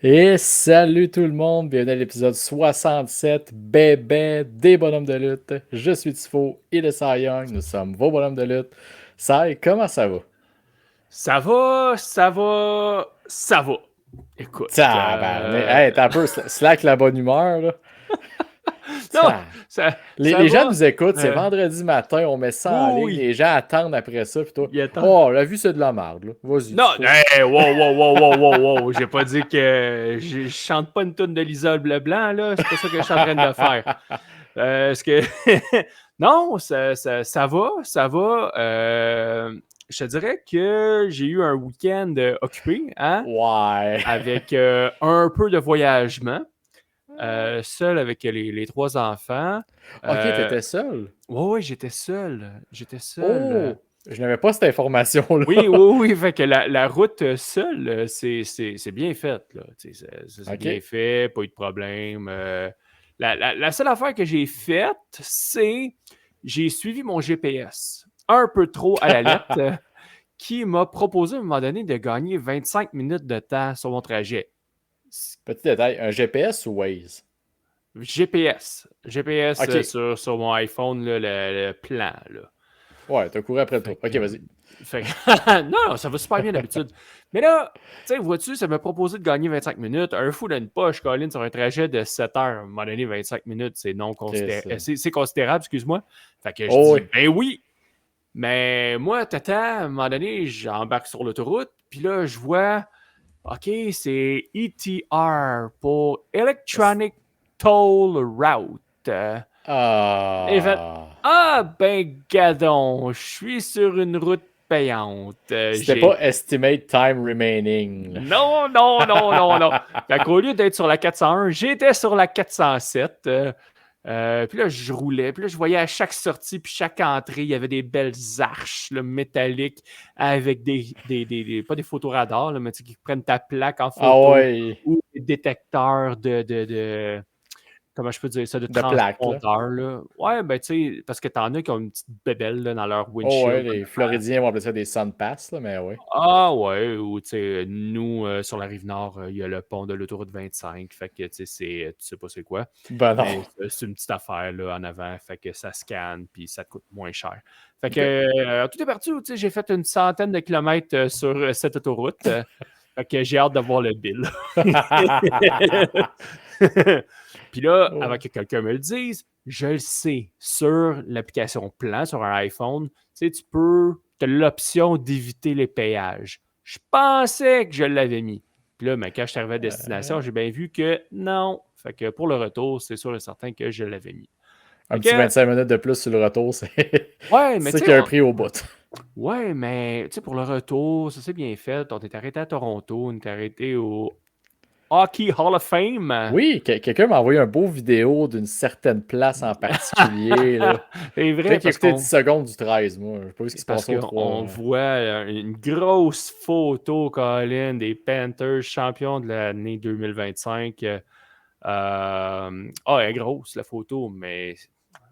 Et salut tout le monde, bienvenue à l'épisode 67, bébé des bonhommes de lutte. Je suis Tifo, il est Cy Young, nous sommes vos bonhommes de lutte. Cy, comment ça va? Ça va, ça va, ça va. Écoute. Tabarnak, hey, t'as un peu slack la bonne humeur, là. Non, Ta- ça Les gens va. nous écoutent, c'est Euh, vendredi matin, on met ça en ligne, oui, les gens attendent après ça, pis toi, il est temps. oh, la vue c'est de la merde, là. Vas-y, Non, Tifo. hey, wow. J'ai pas dit que je chante pas une toune de Lisa Leblanc, là. C'est pas ça que je suis en train de faire. Est-ce que. Non, ça va, ça va. Je te dirais que j'ai eu un week-end occupé, hein, Ouais. avec un peu de voyagement. Seul avec les trois enfants. Ok, t'étais seul? Oui, j'étais seul. J'étais seul. Oh, je n'avais pas cette information-là. Oui. Fait que la route seule, c'est bien fait. Là. C'est bien Ok. fait, pas eu de problème. La seule affaire que j'ai faite, c'est j'ai suivi mon GPS un peu trop à la lettre, qui m'a proposé à un moment donné de gagner 25 minutes de temps sur mon trajet. Petit détail, un GPS ou Waze? GPS Ok. sur mon iPhone, là, le plan. Là. Ouais, t'as couru après le Fait tour. Ok, que, vas-y. non, ça va super bien d'habitude. Mais là, tu sais, vois-tu, ça m'a proposé de gagner 25 minutes. Un fou d'une poche, Colin, sur un trajet de 7 heures. À un moment donné, 25 minutes, c'est non Chris. considérable. C'est considérable, excuse-moi. Fait que je Oh dis, oui. ben oui. Mais moi, tata, à un moment donné, j'embarque sur l'autoroute. Puis là, je vois, OK, c'est ETR pour Electronic Toll Route. Et fait, Ah. ben, gadon, je suis sur une route payante. C'était pas Estimate Time Remaining, là. Non. Fait qu'au lieu d'être sur la 401, j'étais sur la 407. Puis là, je roulais. Puis là, je voyais à chaque sortie, puis chaque entrée, il y avait des belles arches là, métalliques avec pas des photoradars, là, mais qui prennent ta plaque en Ah photo ouais. ou des détecteurs de comment je peux dire ça, de De plaque, là. transpondeurs, là. Ouais, ben, tu sais, parce que t'en as qui ont une petite bébelle là, dans leur Oh ouais, windshield. les Floridiens vont appeler ça des Sun Pass, là, mais ouais. Ah ouais, ou tu sais, nous, sur la Rive-Nord, il y a le pont de l'autoroute 25, fait que, tu sais, tu sais pas c'est quoi, Ben non. mais c'est une petite affaire, là, en avant, fait que ça scanne, puis ça te coûte moins cher. Fait que, Ok. tout est parti, tu sais, j'ai fait une centaine de kilomètres sur cette autoroute, fait que j'ai hâte de voir le bill. Puis là, avant Oh. que quelqu'un me le dise, je le sais, sur l'application Plan, sur un iPhone, tu sais, tu as l'option d'éviter les péages. Je pensais que je l'avais mis. Puis là, mais quand je suis arrivé à destination, j'ai bien vu que non. Fait que pour le retour, c'est sûr et certain que je l'avais mis. Un Fait petit que, 25 minutes de plus sur le retour, c'est ouais, mais c'est tu sais, qu'il y a un prix au bout. ouais, mais tu sais, pour le retour, ça s'est bien fait. On est arrêté à Toronto, on est arrêté au Hockey Hall of Fame. Oui, quelqu'un m'a envoyé un beau vidéo d'une certaine place en particulier, là. C'est Fait vrai, qu'il parce écoutait 10 qu'on secondes du 13, moi. Je sais pas vu ce qui c'est se parce passait aux qu'on 3. voit une grosse photo, Colin, des Panthers champions de l'année 2025. Elle est grosse, la photo, mais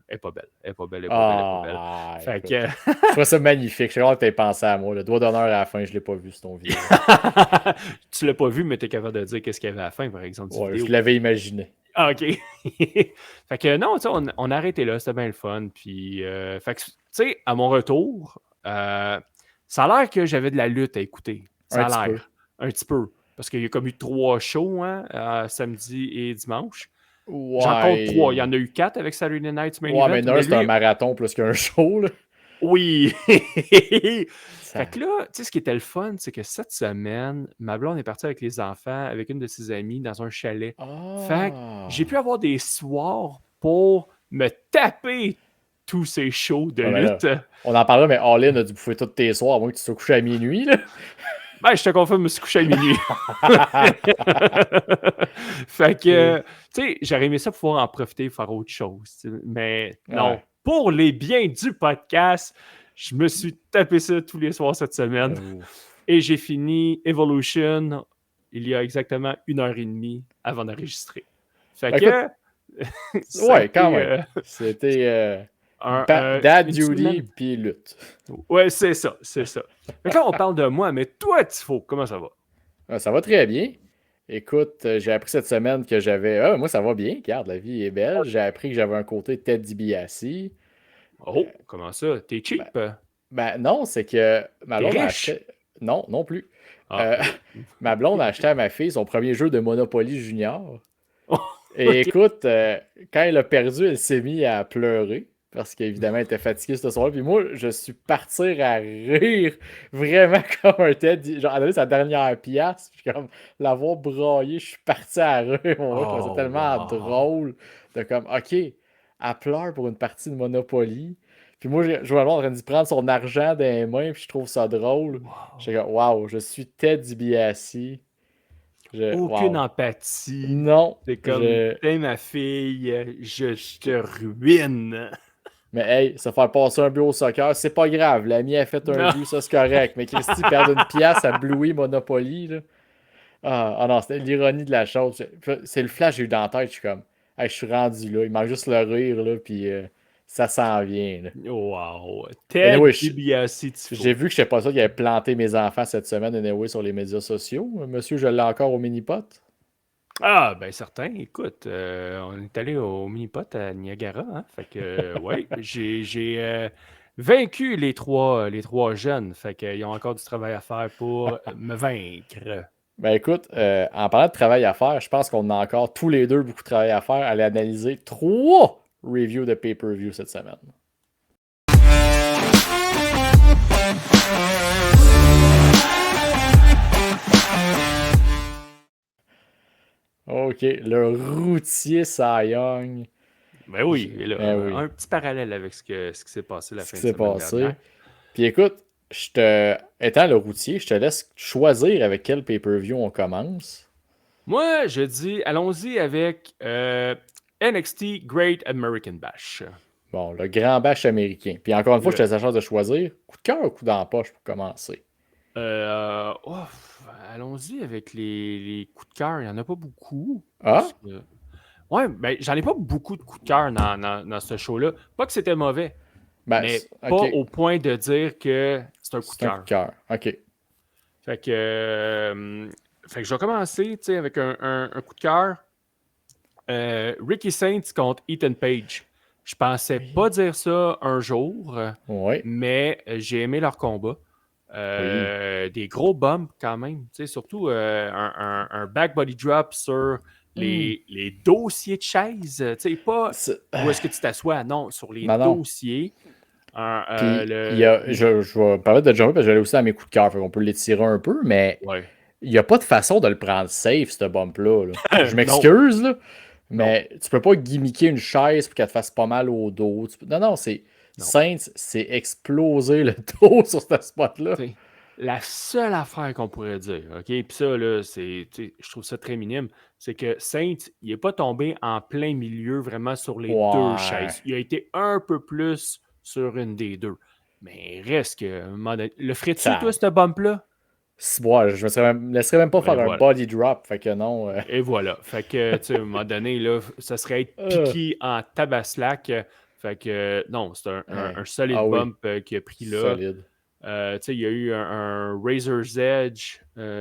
elle est pas belle. Elle est pas belle, elle est pas belle, elle est pas belle. Ah, Fait écoute. que... Je trouvais ça magnifique. Je suis content que tu aies pensé à moi. Le doigt d'honneur à la fin, je l'ai pas vu sur ton vidéo. Tu l'as pas vu, mais tu es capable de dire qu'est-ce qu'il y avait à la fin, par exemple, du Ouais, je vidéo. l'avais imaginé. Ah, OK. Fait que non, tu sais, on a arrêté là, c'était bien le fun. Puis, fait que, tu sais, à mon retour, ça a l'air que j'avais de la lutte à écouter. Un Ça petit a peu. l'air. Un petit peu. Parce qu'il y a comme eu 3 shows, hein, samedi et dimanche. J'en compte 3. Il y Ouais. en a eu 4 avec Saturday Night's Main Ouais, Event, mais non, mais c'est un lui, marathon plus qu'un show, là. oui! Fait que Ça... là, tu sais, ce qui était le fun, c'est que cette semaine, ma blonde est partie avec les enfants, avec une de ses amies, dans un chalet. Fait que j'ai pu Ah. avoir des soirs pour me taper tous ces shows de Ouais, mais là, lutte. on en parlera, mais All-In a dû bouffer tous tes soirs, à moins que tu sois couché à minuit, là. Ben, je te confirme, je me suis couché à minuit. Fait que, tu sais, j'aurais aimé ça pouvoir en profiter et faire autre chose. Mais non, Ouais. pour les biens du podcast, je me suis tapé ça tous les soirs cette semaine. Ouf. Et j'ai fini Evolution il y a exactement 1 heure et demie avant d'enregistrer. Fait Ben, écoute, que ça a ouais, quand été même. C'était Dad une Duty semaine. puis lutte. Ouais, c'est ça, c'est ça. Fait que là, on parle de moi, mais toi, Tifo, comment ça va? Ça va très bien. Écoute, j'ai appris cette semaine que j'avais. Ah, moi, ça va bien, regarde, la vie est belle. J'ai appris que j'avais un côté Ted DiBiase. Oh, comment ça? T'es Ben, cheap? ben non, c'est que ma T'es blonde a riche? acheté. Non, non plus. Ah, Euh, OK. ma blonde a acheté à ma fille son premier jeu de Monopoly Junior. Et OK. écoute, quand elle a perdu, elle s'est mise à pleurer parce qu'évidemment, elle était fatiguée ce soir-là. Puis moi, je suis parti à rire vraiment comme un tête. Genre, elle a donné sa dernière pièce. Puis comme l'avoir braillé, je suis parti à rire. Moi, je trouvais ça Oh, tellement wow. drôle de comme, OK, elle pleure pour une partie de Monopoly. Puis moi, je vois en train de prendre son argent des mains, puis je trouve ça drôle. Je Wow. suis comme, waouh, je suis Ted DiBiase. Aucune Waouh. empathie. Non, C'est comme, je. t'es ma fille, je te ruine. Mais hey, se faire passer un but au soccer, c'est pas grave. L'ami a fait un Non. but, ça c'est correct. Mais Christy perd une pièce à Bluey Monopoly. Là. Non, c'était l'ironie de la chose. C'est le flash que j'ai eu dans la tête. Je suis comme, hey, je suis rendu là. Il manque juste le rire, là, puis ça s'en vient. Là. Wow. Anyway, Ted DiBiase j'ai Tifo. vu que je sais pas ça qu'il avait planté mes enfants cette semaine, anyway, sur les médias sociaux. Monsieur, je l'ai encore au mini-pot. Ah, ben certain. Écoute, on est allé au mini-pot à Niagara, hein? Fait que, ouais, j'ai vaincu les trois jeunes. Fait qu'ils ont encore du travail à faire pour me vaincre. Ben écoute, en parlant de travail à faire, je pense qu'on a encore tous les deux beaucoup de travail à faire à aller analyser 3 reviews de pay-per-view cette semaine. OK, le routier Cy Young. Ben oui, et là, Ben oui, un petit parallèle avec ce qui s'est passé la ce qui fin de s'est semaine passé. dernière. Puis écoute, étant le routier, je te laisse choisir avec quel pay-per-view on commence. Moi, je dis, allons-y avec NXT Great American Bash. Bon, le grand bash américain. Puis encore une fois, je te Le- laisse la chance de choisir. Coup de cœur ou coup dans la poche pour commencer? allons-y avec les coups de cœur. Il n'y en a pas beaucoup. Parce Ah? que... Ouais, ben, j'en ai pas beaucoup de coups de cœur dans ce show-là. Pas que c'était mauvais, Ben, mais pas OK. au point de dire que c'est un coup de C'est un coup de cœur. cœur. OK. Fait que, fait que je vais commencer avec un coup de cœur. Ricky Saints contre Ethan Page. Je pensais pas Oui. dire ça un jour, Oui. mais j'ai aimé leur combat. Oui. Des gros bumps quand même. Surtout un back body drop sur Hmm. les dossiers de chaises. Pas C'est- où est-ce que tu t'assois, non, sur les Non, non. dossiers. Puis, je vais permettre de jumper parce que j'allais aussi dans mes coups de cœur, fait qu'on peut l'étirer un peu, mais Ouais. il n'y a pas de façon de le prendre safe, ce bump-là. Là. Je Non, m'excuse, là, non, mais tu peux pas gimmicker une chaise pour qu'elle te fasse pas mal au dos. Non, non, c'est non. Saints, c'est exploser le dos sur ce spot-là. T'sais, la seule affaire qu'on pourrait dire, OK, puis ça, là, je trouve ça très minime, c'est que Saint, il n'est pas tombé en plein milieu vraiment sur les deux Ouais. chaises. Il a été un peu plus sur une des deux. Mais reste que, à un moment donné, le ferais-tu, toi, Ça, ce bump-là? ouais, je laisserais même pas Et faire un voilà. body drop, fait que non. Et voilà. Fait que, tu sais, à un moment donné, là, ça serait être Euh, piqué en tabaslac. Fait que, non, c'est un solide ah oui, bump qu'il a pris là. solide. Il y a eu un Razor's Edge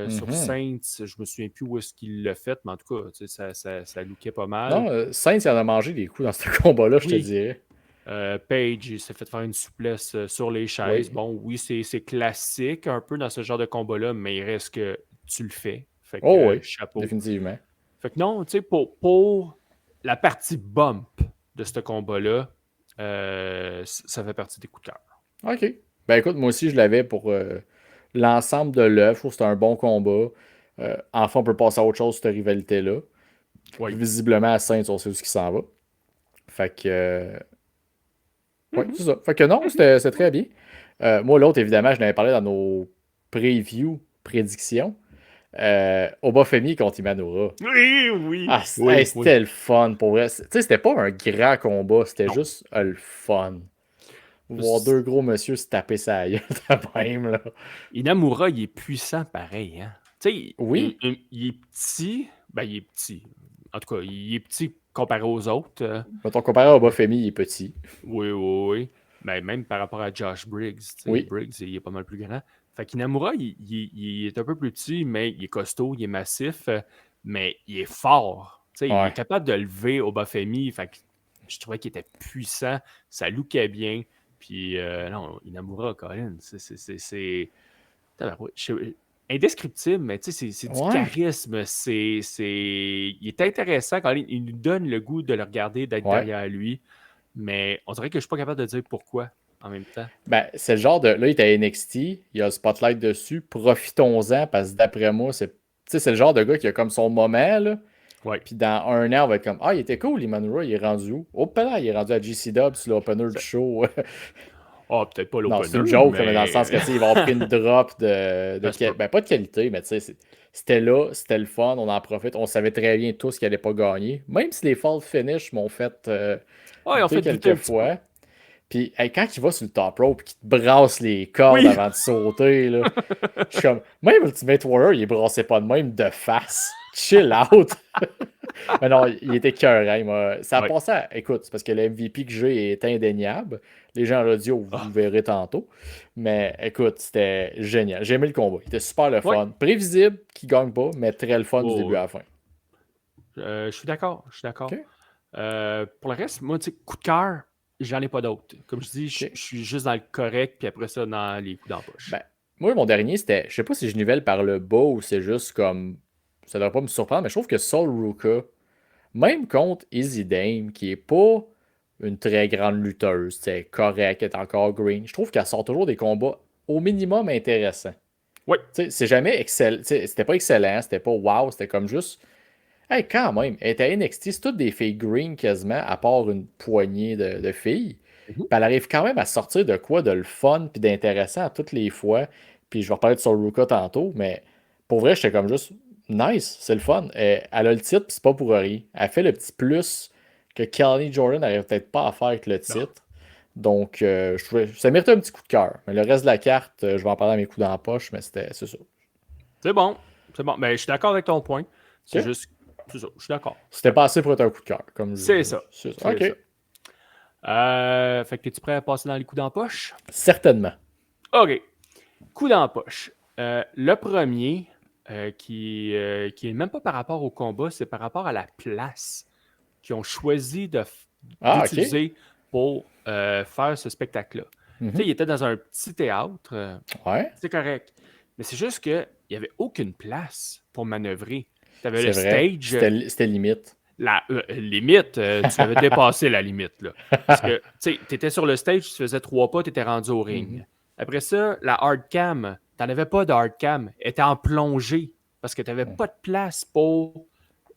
sur Mhm. Saints. Je me souviens plus où est-ce qu'il l'a fait, mais en tout cas, ça lookait pas mal. Non, Saints, il en a mangé des coups dans ce combat-là, je te Oui, dirais. Page, il s'est fait faire une souplesse sur les chaises. Oui. Bon, oui, c'est classique un peu dans ce genre de combat-là, mais il reste que tu le fais. Fait que Oh oui, chapeau. définitivement. Fait que non, tu sais, pour la partie bump de ce combat-là, ça fait partie des coups de cœur. OK. Ben écoute, moi aussi, je l'avais pour l'ensemble de l'œuvre. Je trouve que c'était un bon combat. Enfin, on peut passer à autre chose, cette rivalité-là. Oui. Visiblement, à Saints, on sait où ce qui s'en va. Fait que, ouais, Mhm. c'est ça. Fait que non, c'était très bien. Moi, l'autre, évidemment, je l'avais parlé dans nos previews, prédictions. Obafemi contre Imanura. Oui, oui, Ah, oui, oui. c'était le fun pour vrai. Tu sais, c'était pas un grand combat, c'était Non. juste le fun. Voir deux gros monsieur se taper sa gueule de même, là. Inamura, il est puissant pareil. Hein? Tu sais, Oui, il est petit. Ben, il est petit. En tout cas, il est petit comparé aux autres. mettons, comparé à Obafemi, il est petit. Oui, oui, oui. Ben, même par rapport à Josh Briggs. Oui. Briggs, il est pas mal plus grand. Fait qu'Inamura, il est un peu plus petit, mais il est costaud, il est massif. mais il est fort. Tu sais, il Ouais. est capable de lever Obafemi. Fait que je trouvais qu'il était puissant. Ça lookait bien. Puis, non, Inamura, Colin, c'est indescriptible, mais tu sais, c'est du Ouais. charisme. Il est intéressant quand il nous donne le goût de le regarder, d'être Ouais. derrière lui. Mais on dirait que je suis pas capable de dire pourquoi en même temps. Ben, c'est le genre de. Là, il est à NXT, il y a le spotlight dessus. Profitons-en parce que d'après moi, c'est. Tu sais, c'est le genre de gars qui a comme son moment, là. Ouais. Puis dans un an, on va être comme ah, il était cool, Imanura, il est rendu où? Oh, là, il est rendu à GC Dub sur l'opener du Ça- show. Ah, peut-être pas Non, c'est l'opener, une joke, là, mais dans le sens mais que, tu sais, ils vont avoir pris une drop ça se peut. ben, pas de qualité, mais tu sais, c'était là, c'était le fun, on en profite. On savait très bien tous qu'il allait pas gagner. Même si les fall finish m'ont fait Ah, ils ont douter fait douter quelques un petit peu. fois. Puis hey, quand il va sur le top rope et qu'il te brasse les cordes Oui! avant de sauter, là, je suis comme, même Ultimate Warrior, il brassait pas de même de face. Chill out! Mais non, il était cœur, ça a Ouais. passé écoute, c'est parce que le MVP que j'ai est indéniable. Les gens en audio, vous Ah, verrez tantôt. Mais écoute, c'était génial. J'ai aimé le combat. Il était super le ouais. fun. Prévisible qu'il gagne pas, mais très le fun du Oh, début oui. à la fin. Je suis d'accord. Je suis d'accord. OK? Pour le reste, moi, tu sais, coup de cœur, j'en ai pas d'autres. Comme je dis, je OK. suis juste dans le correct, puis après ça, dans les coups d'empoche. Ben, moi, mon dernier, c'était. Je sais pas si je nivelle par le bas ou c'est juste comme. Ça devrait pas me surprendre, mais je trouve que Sol Ruka, même contre Easy Dame, qui est pas une très grande lutteuse, c'est correct, elle est encore green, je trouve qu'elle sort toujours des combats au minimum intéressants. Oui. Tu sais, c'est jamais excellent. C'était pas excellent, c'était pas wow, c'était comme juste. Hey, quand même, elle est à NXT, c'est toutes des filles green quasiment, à part une poignée de filles. Mhm. Puis elle arrive quand même à sortir de quoi de le fun puis d'intéressant à toutes les fois. Puis je vais reparler de Soruka tantôt, mais pour vrai, j'étais comme juste nice, c'est le fun. Elle a le titre, puis c'est pas pour rien. Elle fait le petit plus que Kelly Jordan n'arrive peut-être pas à faire avec le Non. titre. Donc, je trouvais, ça mérite un petit coup de cœur. Mais le reste de la carte, je vais en parler à mes coups dans la poche, mais c'est ça. C'est bon. C'est bon. Mais je suis d'accord avec ton point. C'est OK? juste. C'est ça. Je suis d'accord. C'était pas assez pour être un coup de cœur. C'est ça. C'est ça. C'est OK. ça. Fait que es-tu prêt à passer dans les coups d'empoche? Certainement. OK. Coup d'empoche. Le premier, qui est même pas par rapport au combat, c'est par rapport à la place qu'ils ont choisi Ah, OK. d'utiliser pour faire ce spectacle-là. Tu sais, Mhm. il était dans un petit théâtre, Ouais, c'est correct. Mais c'est juste qu'il n'y avait aucune place pour manœuvrer. Tu avais le c'est vrai. stage, C'était limite. la limite, tu avais dépassé la limite. Là. Parce que tu étais sur le stage, tu faisais 3 pas, tu étais rendu au Mhm. ring. Après ça, la hard cam, tu n'en avais pas de hard cam, elle était en plongée parce que tu n'avais pas de place pour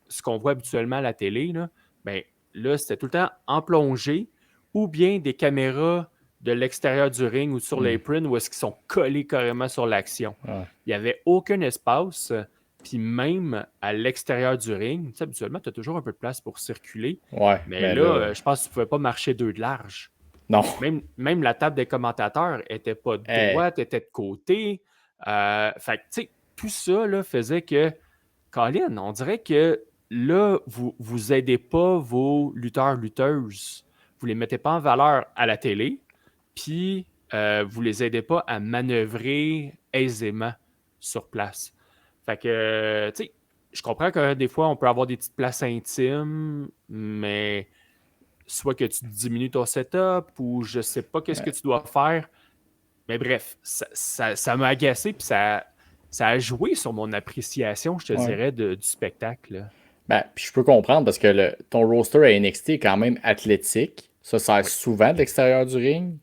ce qu'on voit habituellement à la télé. Là, ben, là c'était tout le temps en plongée ou bien des caméras de l'extérieur du ring ou sur Mhm. l'apron où est-ce qu'ils sont collés carrément sur l'action. Ouais. Il n'y avait aucun espace. Puis même à l'extérieur du ring, tu sais, habituellement, tu as toujours un peu de place pour circuler. Ouais, Mais mais là, là, je pense que tu ne pouvais pas marcher 2 de large. non. Même la table des commentateurs n'était pas de Eh, droite, était de côté. Fait que, tu sais, tout ça là, faisait que, Colin, on dirait que là, vous aidez pas vos lutteurs-lutteuses. Vous les mettez pas en valeur à la télé, puis vous les aidez pas à manœuvrer aisément sur place. Fait que, tu sais, je comprends que des fois, on peut avoir des petites places intimes, mais soit que tu diminues ton setup ou je sais pas qu'est-ce que tu dois faire. Mais bref, ça m'a agacé puis ça a joué sur mon appréciation, je te ouais. dirais, du spectacle. Ben, puis je peux comprendre parce que ton roster à NXT est quand même athlétique. Ça sert Oui. souvent de l'extérieur du ring.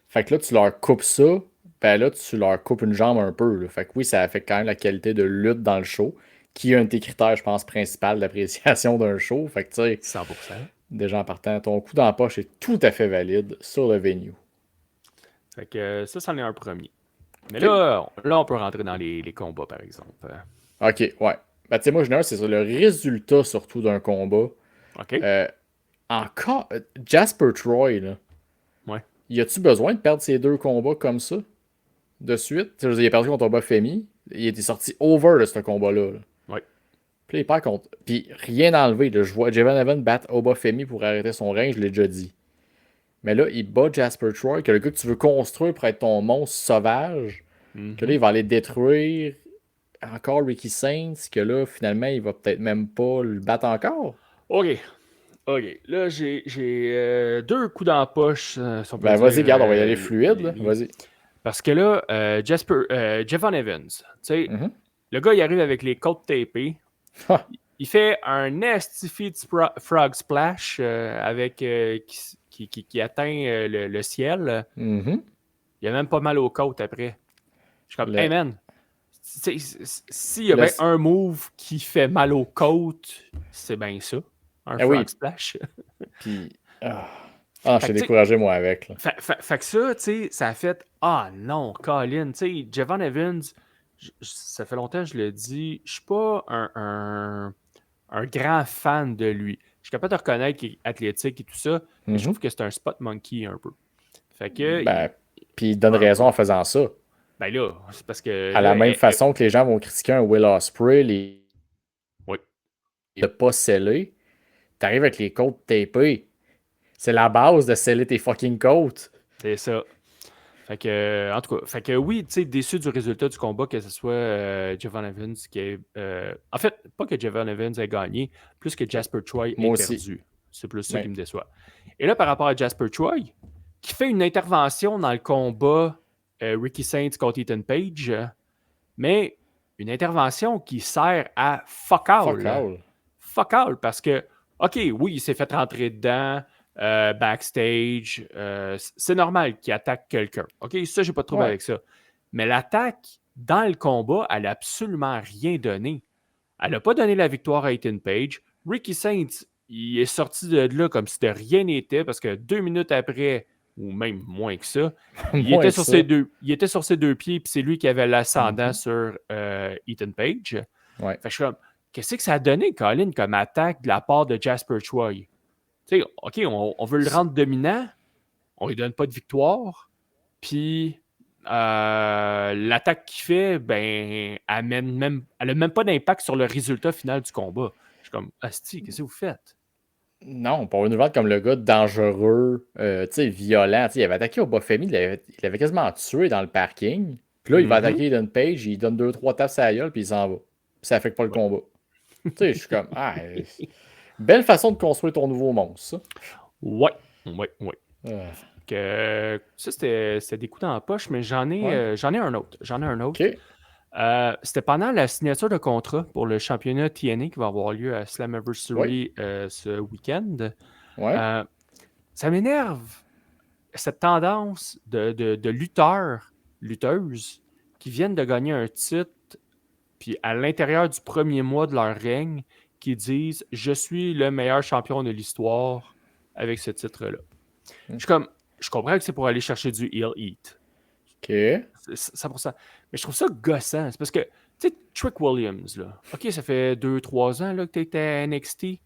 Fait que là, tu leur coupes ça. Ben là, tu leur coupes une jambe un peu, là. Fait que oui, ça affecte quand même la qualité de lutte dans le show, qui est un de tes critères, je pense, principal d'appréciation d'un show. Fait que tu sais, 100%. déjà en partant, ton coup dans la poche est tout à fait valide sur le venue. Fait que ça, c'en est un premier. Mais OK? là on peut rentrer dans les combats, par exemple. OK, ouais. Ben, tu sais, moi, généralement, c'est sur le résultat surtout d'un combat. OK? Euh, encore, Jasper Troy, là, Ouais. y a-tu besoin de perdre ces deux combats comme ça, de suite? Tu sais, je veux dire, il a perdu contre Obafemi. Il était sorti over de ce combat-là. Là. Ouais. Puis là, il perd contre. Puis rien enlevé. Là. Je vois Javon Evans battre Obafemi pour arrêter son règne, je l'ai déjà dit. Mais là, il bat Jasper Troy, que le gars que tu veux construire pour être ton monstre sauvage, que là, Mhm. il va aller détruire encore Ricky Saints, que là, finalement, il va peut-être même pas le battre encore. OK. OK. Là, j'ai deux coups dans la poche, si on peut Ben, dire, vas-y, regarde, on va y aller fluide, là. Lémi. Vas-y. Parce que là, Javon Evans, tu sais, Mhm. le gars, il arrive avec les côtes tapées. Ha. Il fait un nasty feet frog splash avec, qui atteint le ciel. Mhm. Il a même pas mal aux côtes après. Je suis comme, hey Le, man, s'il y a le, bien un move qui fait mal aux côtes, c'est bien ça. Un ah frog oui, splash. puis... Ah, ah, je Fait t'ai que, tu sais, découragé, moi, avec, là. fait que ça, tu sais, ça a fait, ah non, Colin, tu sais, Javon Evans, ça fait longtemps que je le dis, je suis pas un grand fan de lui. Je suis capable de reconnaître qu'il est athlétique et tout ça, mais je Mhm. trouve que c'est un spot monkey un peu. Fait que, Ben, puis il donne un raison peu. en faisant ça. Ben là, c'est parce que À la là, même façon que les gens vont critiquer un Will Ospreay, oui, de pas sceller, t'arrives avec les côtes tapées. C'est la base de sceller tes fucking côtes. c'est ça. Fait que, en tout cas, fait que oui, tu sais, déçu du résultat du combat, que ce soit Javon Evans qui ait. En fait, pas que Javon Evans ait gagné, plus que Jasper Troy ait Moi aussi. perdu. C'est plus ça qui Ouais. me déçoit. Et là, par rapport à Jasper Troy, qui fait une intervention dans le combat Ricky Saints contre Ethan Page, mais une intervention qui sert à fuck Fuck all. all. Fuck all, parce que, OK, oui, il s'est fait rentrer dedans. Backstage, c'est normal qu'il attaque quelqu'un. OK, ça, j'ai pas de trouble Ouais. avec ça. Mais l'attaque dans le combat, elle n'a absolument rien donné. Elle n'a pas donné la victoire à Ethan Page. Ricky Saints, il est sorti de là comme si de rien n'était parce que 2 minutes après, ou même moins que ça, Moins que ça. il était sur ses deux pieds, puis c'est lui qui avait l'ascendant Mhm. sur Ethan Page. Ouais. Fait que je suis comme, qu'est-ce que ça a donné, Colin, comme attaque de la part de Jasper Troy? Tu sais, OK, on veut le rendre dominant, on lui donne pas de victoire, puis l'attaque qu'il fait, ben, elle a même pas d'impact sur le résultat final du combat. Je suis comme, asti, qu'est-ce que vous faites? Non, pour une vente comme le gars dangereux, tu sais, violent. Tu sais, il avait attaqué au Bafemi, il l'avait quasiment tué dans le parking. Puis là, il va Mhm. attaquer Eden Page, il donne 2-3 tapes à la gueule, puis il s'en va. Puis ça affecte pas le Ouais. combat. Tu sais, je suis comme, ah, belle façon de construire ton nouveau monstre, ça. Ouais, ouais, ouais. Ah, Ça, c'était des coups dans la poche, mais ouais, j'en ai un autre. J'en ai un autre. ok, C'était pendant la signature de contrat pour le championnat TNA qui va avoir lieu à ouais, Slammiversary ce week-end. ouais. Euh, Ça m'énerve, cette tendance de lutteurs, lutteuses, qui viennent de gagner un titre, puis à l'intérieur du premier mois de leur règne, qui disent je suis le meilleur champion de l'histoire avec ce titre-là. Je comprends que c'est pour aller chercher du heel heat. Ok. 100%. Mais je trouve ça gossant. C'est parce que, tu sais, Trick Williams, là, OK, ça fait 2-3 ans là, que tu étais à NXT.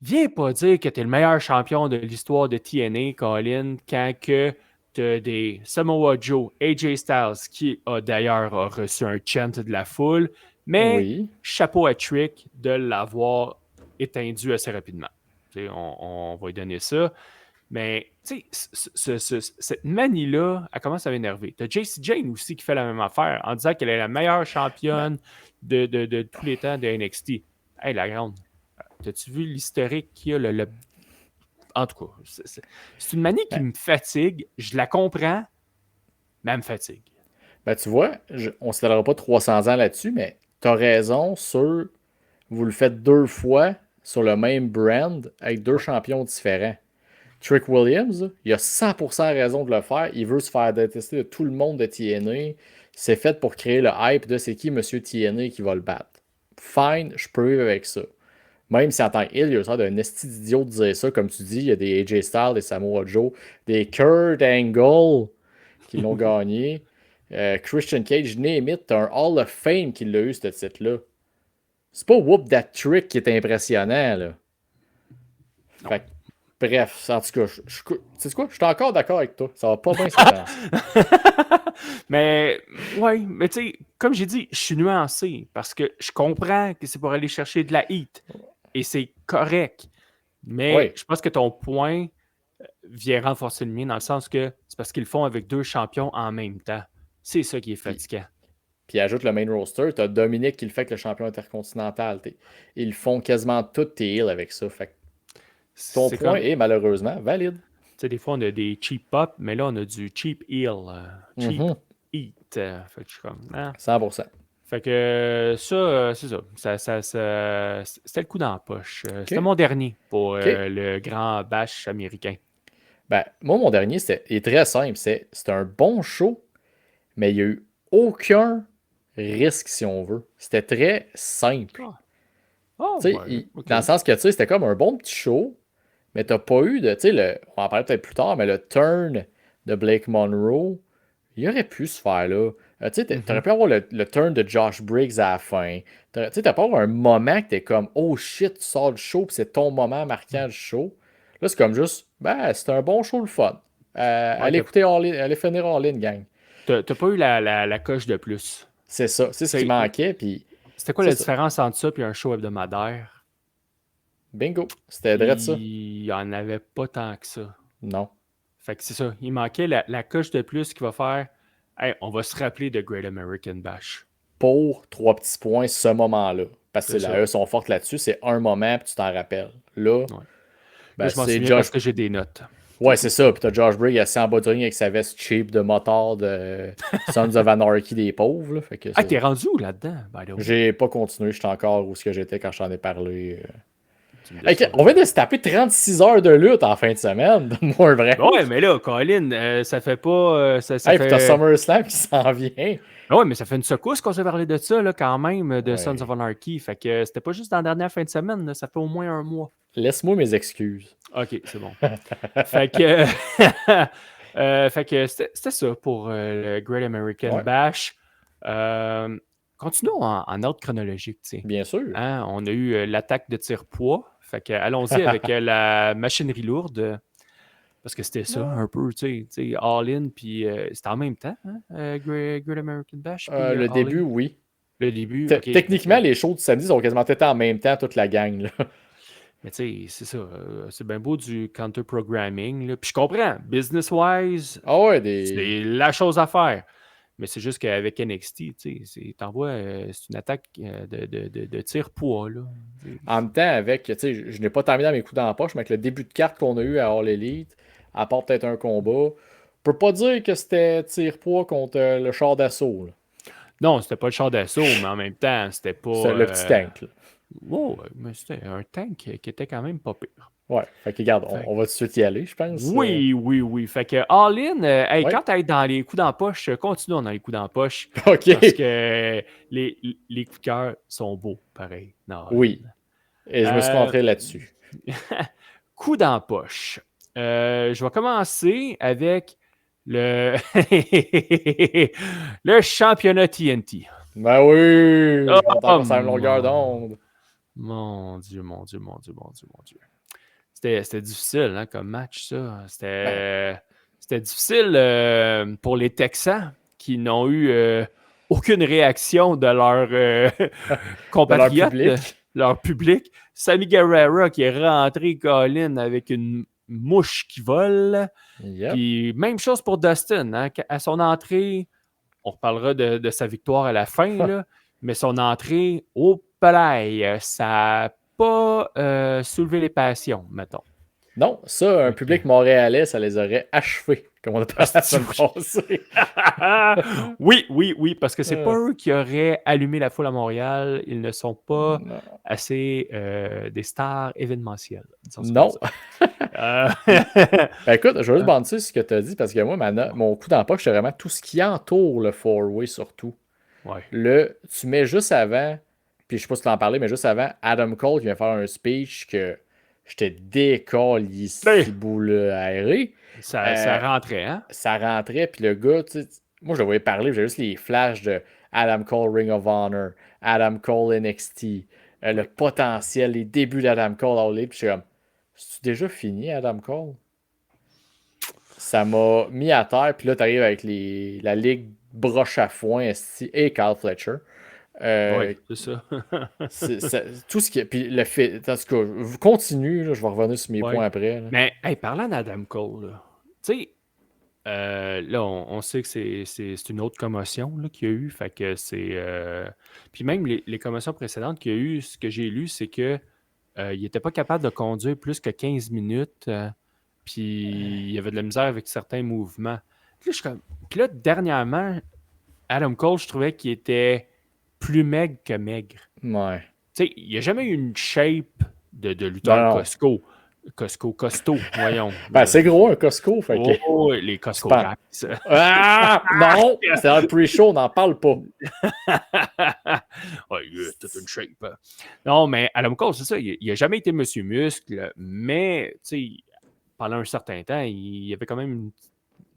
Viens pas dire que tu es le meilleur champion de l'histoire de TNA, Colin, quand que tu as des Samoa Joe, AJ Styles, qui a d'ailleurs reçu un chant de la foule, mais Oui. chapeau à Trick de l'avoir éteindu assez rapidement. On va lui donner ça. Mais, tu sais, cette manie-là, elle commence à m'énerver. Tu as JC Jane aussi qui fait la même affaire en disant qu'elle est la meilleure Ben, championne de tous les temps de NXT. Hey, la grande. T'as-tu vu l'historique qu'il y a? En tout cas, c'est une manie qui ben, me fatigue. Je la comprends, mais elle me fatigue. ben, tu vois, on ne s'étalera pas 300 ans là-dessus, mais tu as raison sur. Vous le faites deux fois sur le même brand avec deux Ouais. champions différents. Trick Williams, il a 100% raison de le faire. Il veut se faire détester de tout le monde de TNA. C'est fait pour créer le hype de c'est qui Monsieur TNA qui va le battre. Fine, je peux vivre avec ça. Même si en tant qu'il y a d'un esti d'idiot de dire ça, comme tu dis, il y a des AJ Styles, des Samoa Joe, des Kurt Angle qui l'ont gagné. Christian Cage, name it, t'as un Hall of Fame qui l'a eu, ce titre-là. C'est pas Whoop That Trick qui est impressionnant, là. Non. Fait que, bref, en tout cas, tu sais quoi? Je suis encore d'accord avec toi. Ça va pas bien cette année. Mais, ouais, mais tu sais, comme j'ai dit, je suis nuancé parce que je comprends que c'est pour aller chercher de la heat et c'est correct. Mais Oui. je pense que ton point vient renforcer le mien dans le sens que c'est parce qu'ils le font avec deux champions en même temps. C'est ça qui est Puis, fatigant. puis ajoute le main roster, t'as Dominic qui le fait avec le champion intercontinental. Ils font quasiment toutes tes heals avec ça. Fait que ton C'est point comme, est malheureusement valide. tu sais, des fois, on a des cheap pop, mais là, on a du cheap heal, cheap Mhm. eat. Fait que je suis comme, ah. 100%. Fait que ça, c'est ça. C'était le coup dans la poche. C'était OK. mon dernier pour OK. le grand bash américain. Ben, moi, mon dernier, il est très simple. C'était un bon show, mais il n'y a eu aucun risque, si on veut. C'était très simple. Ah, oh, Tu sais, ouais, OK. dans le sens que, tu sais, c'était comme un bon petit show, mais t'as pas eu de, tu sais, on va en parler peut-être plus tard, mais le turn de Blake Monroe, il aurait pu se faire là. Tu sais, t'aurais Mhm. pu avoir le turn de Josh Briggs à la fin. Tu sais, t'as pas avoir un moment que t'es comme, oh shit, tu sors du show, puis c'est ton moment marquant du show. Là, c'est comme juste, ben, c'était un bon show, le fun. Ouais, Allez écouter allez finir All In, gang. t'as pas eu la coche de plus. C'est ça, c'est ce qui C'est- manquait, puis C'était quoi c'est la ça. différence entre ça et un show hebdomadaire? Bingo, c'était vrai de ça. Il y en avait pas tant que ça. Non. Fait que c'est ça. Il manquait la coche de plus qui va faire hey, on va se rappeler de Great American Bash. Pour 3 petits points, ce moment-là. Parce que C'est ça. la E sont fortes là-dessus, c'est un moment, puis tu t'en rappelles. Là, Ouais. Là, ben, je m'en c'est souviens parce Josh. que j'ai des notes. Ouais, c'est ça. Puis t'as Josh Briggs assis en bas du ring avec sa veste cheap de motard de Sons of Anarchy des pauvres. Là. Fait que Ah, t'es rendu où là-dedans, by the way? j'ai pas continué. J'étais encore où ce que j'étais quand je t'en ai parlé. Tu me Hey, déçois. on vient de se taper 36 heures de lutte en fin de semaine. Donne-moi un vrai. Ouais, mais là, Colin, ça fait pas. Ça Hey, puis t'as fait. SummerSlam qui s'en vient. Ouais, mais ça fait une secousse qu'on s'est parlé de ça, là, quand même, de Sons of Ouais. Anarchy. Fait que c'était pas juste dans la dernière fin de semaine, là, ça fait au moins un mois. Laisse-moi mes excuses. Ok, c'est bon. Fait que, fait que c'était ça pour le Great American Ouais, Bash. Continuons en ordre chronologique, tu sais. bien sûr. Hein, on a eu l'attaque de tir-poids. Fait que allons-y avec la machinerie lourde. Parce que c'était ça, un peu, tu sais, All-In, puis c'était en même temps, hein, Great American Bash, puis Le All-In. début, oui. Le début, OK. Techniquement, les shows du samedi sont quasiment tout en même temps, toute la gang. Là. Mais tu sais, c'est ça. C'est bien beau du counter-programming. Là. Puis je comprends, business-wise, Ah ouais, c'est la chose à faire. Mais c'est juste qu'avec NXT, tu sais, t'envoies, c'est une attaque de tir-poids, là. En même temps, avec, tu sais, je n'ai pas terminé dans mes coups dans la poche, mais avec le début de carte qu'on a eu à All Elite, à part peut-être un combat, je peux pas dire que c'était tire-poids contre le char d'assaut. Là. Non, c'était pas le char d'assaut, mais en même temps, c'était pas... C'est le petit tank. Là. Oh, mais c'était un tank qui était quand même pas pire. Ouais, fait que regarde, Fait on va tout de suite y aller, je pense. oui, oui, oui. Fait que All-In, hey, Ouais. quand tu es dans les coups dans la poche, continuons dans les coups dans la poche. OK. Parce que les coups de cœur sont beaux, pareil. dans All-In. Oui. Et je me suis concentré là-dessus. Coup dans la poche. Je vais commencer avec le, le championnat TNT. Ben oui! On est Oh, encore sur la même longueur d'onde. mon Dieu, mon Dieu, mon Dieu, mon Dieu, mon Dieu. C'était difficile hein, comme match, ça. Ben, C'était difficile pour les Texans qui n'ont eu aucune réaction de leurs de leur compatriotes, public. leur public. Sammy Guerrera qui est rentré, Colin, avec une mouche qui vole. Yep. Puis même chose pour Dustin. Hein, à son entrée, on reparlera de sa victoire à la fin, là, mais son entrée au palais, ça n'a pas soulevé les passions, mettons. Non, ça, un Fait que- public montréalais, ça les aurait achevés, comme on a parlé la semaine passée. oui, oui, oui, parce que c'est pas Euh, eux qui auraient allumé la foule à Montréal. Ils ne sont pas non. assez des stars événementielles. Disons ça comme Non. ça. Euh, Ben, écoute, je veux juste banter ce que tu as dit parce que moi, mon coup dans la poche, c'est vraiment tout ce qui entoure le four-way surtout. ouais. Tu mets juste avant, puis je sais pas si tu en parlais, mais juste avant, Adam Cole qui vient faire un speech que j'étais décalissé boule aéré. Ça rentrait, hein? Ça rentrait, puis le gars, tu sais, moi je le voyais parler, j'ai juste les flashs de Adam Cole Ring of Honor, Adam Cole NXT, le potentiel, les débuts d'Adam Cole All Elite, puis je suis comme, c'est déjà fini Adam Cole? Ça m'a mis à terre, puis là t'arrives avec la ligue broche à foin esti, et Carl Fletcher. Oui, c'est ça. Tout ce qui puis le fait, en tout cas, je continue, là, je vais revenir sur mes Ouais. points après. Là. Mais, hey, parlant d'Adam Cole, là, tu sais, Là, on sait que c'est une autre commotion là, qu'il y a eu. Fait que c'est. Puis même les commotions précédentes qu'il y a eu, ce que j'ai lu, c'est que il n'était pas capable de conduire plus que 15 minutes. Puis il y avait de la misère avec certains mouvements. Puis là, dernièrement, Adam Cole, je trouvais qu'il était plus maigre que maigre. Ouais. Tu sais, il n'y a jamais eu une shape de lutteur Non. costaud, voyons. Ben, c'est gros, un Costco, fait que... Oh, les Costco Tu guys. Ah! Non! C'est dans le pre-show, on n'en parle pas. Ouais, il a toute une shape. Non, mais Adam Cole, c'est ça, il n'a jamais été Monsieur Muscle, mais, tu sais, pendant un certain temps, il avait quand même une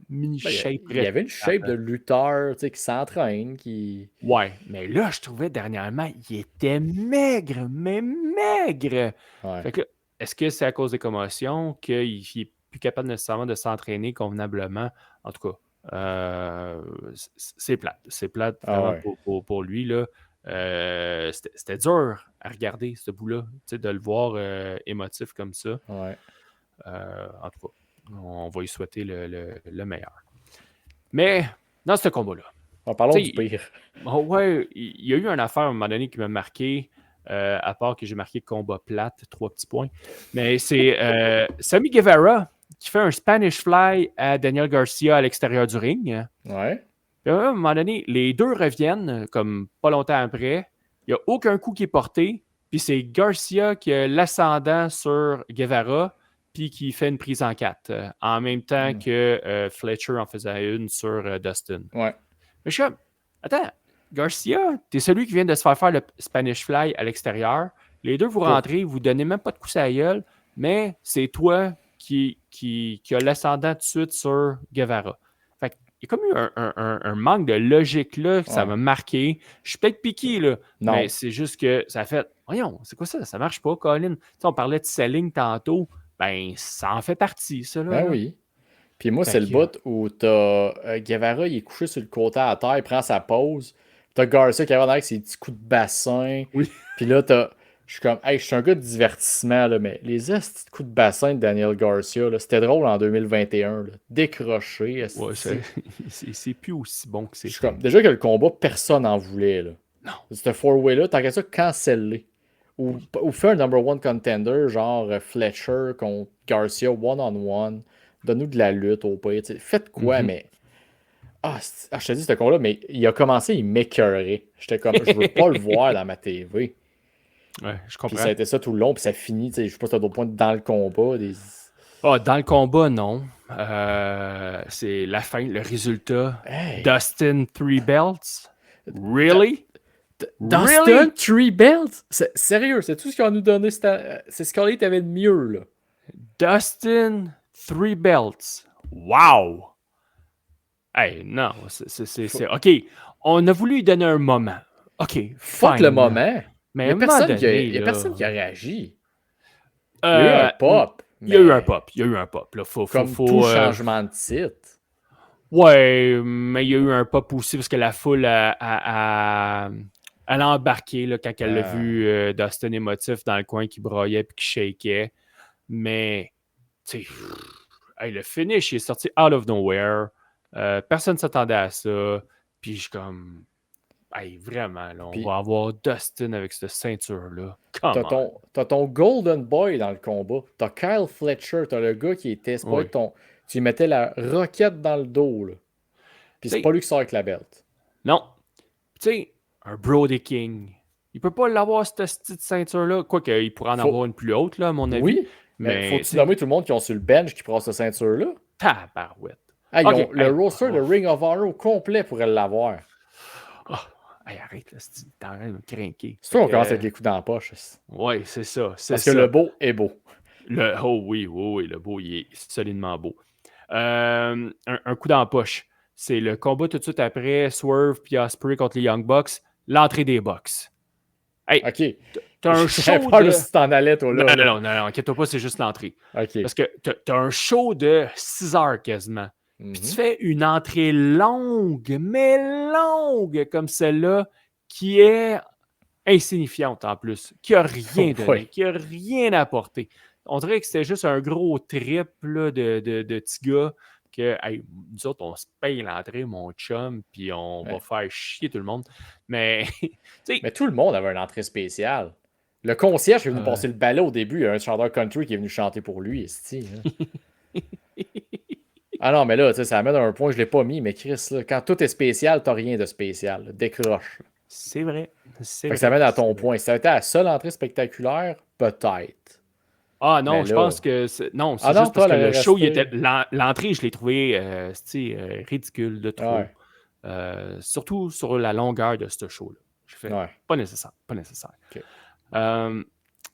mini Ben, shape. il y avait une shape de lutteur, tu sais, qui s'entraîne, qui... Ouais, mais là, je trouvais dernièrement, il était maigre, mais maigre. Ouais. Fait que là, est-ce que c'est à cause des commotions qu'il n'est plus capable nécessairement de s'entraîner convenablement? En tout cas, c'est plate. C'est plate vraiment pour lui. Là. C'était dur à regarder, ce bout-là, tu sais, de le voir émotif comme ça. Ouais. En tout cas, on va lui souhaiter le meilleur. Mais dans ce combat-là, Parlons du pire. ouais, il y a eu une affaire à un moment donné qui m'a marqué, à part que j'ai marqué combat plate, 3 petits points. Mais c'est Sammy Guevara qui fait un Spanish Fly à Daniel Garcia à l'extérieur du ring. Ouais. Puis à un moment donné, les deux reviennent, comme pas longtemps après. Il n'y a aucun coup qui est porté. Puis c'est Garcia qui a l'ascendant sur Guevara, puis qui fait une prise en 4, en même temps que Fletcher en faisait une sur Dustin. Ouais. Mais je suis comme, attends, Garcia, t'es celui qui vient de se faire le Spanish Fly à l'extérieur. Les deux, vous rentrez, vous donnez même pas de coup à la gueule, mais c'est toi qui a l'ascendant tout de suite sur Guevara. Fait qu'il y a comme eu un manque de logique là, que ça m'a marqué. Je suis peut-être piqué, là, mais c'est juste que ça a fait, voyons, c'est quoi ça? Ça marche pas, Colin. T'sais, on parlait de selling tantôt. Ben, ça en fait partie, ça. Là, ben oui. Puis moi, c'est le bout où t'as Guevara, il est couché sur le côté à terre, il prend sa pause. T'as Garcia qui arrive avec ses petits coups de bassin. Oui. Puis là, je suis comme, hey, je suis un gars de divertissement, là, mais les petits coups de bassin de Daniel Garcia, là, c'était drôle en 2021. Là. Décroché. Ouais, c'est plus aussi bon que c'est. Déjà que le combat, personne n'en voulait. Là. Non. C'était four-way-là, tant qu'à ça, cancellé. Ou fait un number one contender, genre Fletcher contre Garcia, one-on-one. Donne-nous de la lutte au pire. Faites quoi, mais. Je te dis, ce combat-là, mais il a commencé, il m'écœurait. J'étais comme, je veux pas le voir dans ma TV. Ouais, je comprends. Puis ça a été ça tout le long, puis ça finit, je sais pas si t'as d'autres points dans le combat. Dans le combat, non. C'est la fin, le résultat. Hey. Dustin 3 belts. Really? Dustin 3 belts? Sérieux, c'est tout ce qu'ils ont nous donné. C'est ce qu'on avait de mieux, là. Dustin 3 belts. Wow! Hey, non, c'est... OK, on a voulu lui donner un moment. OK, fuck le moment. Mais il n'y a personne qui a réagi. Il y a eu un pop. Il y a eu un pop. Là. Comme tout changement de titre. Ouais, mais il y a eu un pop aussi parce que la foule a embarqué là, quand elle a vu Dustin émotif dans le coin qui broyait et qui shakeait. Mais, tu sais, le finish il est sorti out of nowhere. Personne ne s'attendait à ça. Puis je suis comme, vraiment, là, on va avoir Dustin avec cette ceinture-là. T'as ton Golden Boy dans le combat. T'as Kyle Fletcher. T'as le gars qui était... Tu lui mettais la roquette dans le dos. Là. Puis c'est pas lui qui sort avec la belt. Non. Tu sais, un Brody King. Il peut pas l'avoir, cette petite ceinture-là. Quoique, il pourrait en avoir une plus haute, là, à mon avis. Oui, mais faut-tu nommer tout le monde qui ont sur le bench qui prend cette ceinture-là? Tabarouette. Le roster de Ring of Honor au complet pourrait l'avoir. Arrête, là, t'es en train de me craquer. C'est toi qu'on commence avec les coups dans la poche. Oui, c'est ça. Parce que le beau est beau. Oui, le beau, il est solidement beau. Un coup dans la poche. C'est le combat tout de suite après Swerve puis Ospreay contre les Young Bucks. L'entrée des Bucks. Hey, OK. T'as un show de... si t'en allais, toi, là. Non, inquiète-toi pas, c'est juste l'entrée. OK. Parce que t'as un show de 6 heures quasiment. Puis tu fais une entrée longue, mais longue comme celle-là, qui est insignifiante en plus, qui a rien donné, qui a rien apporté. On dirait que c'était juste un gros trip là, de petits gars que hey, nous autres, on se paye l'entrée, mon chum, puis on va faire chier tout le monde. Mais, tu sais, Mais tout le monde avait une entrée spéciale. Le concierge est venu passer le balai au début. Il y a un chanteur country qui est venu chanter pour lui. Esti, hein. Ah non, mais là, tu sais, ça amène à un point, je ne l'ai pas mis, mais Chris, là, quand tout est spécial, t'as rien de spécial. Là. Décroche. c'est vrai. Fait que ça amène à ton point. Si ça avait été la seule entrée spectaculaire, peut-être. Ah non, Mais je là... pense que non, c'est Ah non, juste parce toi, que le elle show, resté... l'entrée, je l'ai trouvé ridicule de trop. Ouais. Surtout sur la longueur de ce show-là. Je fais pas nécessaire. Okay.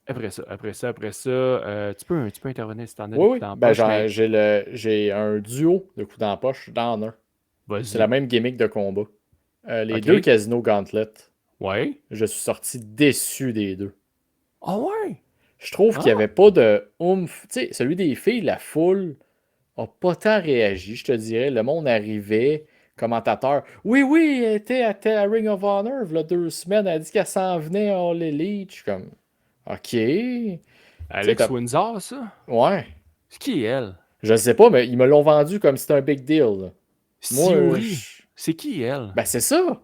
Après ça, tu peux intervenir si t'en as Oui, dans la ben, poche, mais j'ai un duo de coups dans la poche dans un. vas-y. C'est la même gimmick de combat. Les Ok. deux Casino Gauntlet. Ouais. Je suis sorti déçu des deux. Ah ouais? Je trouve qu'il n'y avait pas de oomph. Tu sais, celui des filles, la foule a pas tant réagi, je te dirais. Le monde arrivait, commentateur. Oui, elle était à Ring of Honor, il y a 2 semaines. Elle a dit qu'elle s'en venait à All Elite. Je suis comme, OK. Alex Windsor, ça? Ouais. C'est qui, elle? Je sais pas, mais ils me l'ont vendu comme si c'était un big deal. Là. Moi, c'est qui, elle? Ben, c'est ça.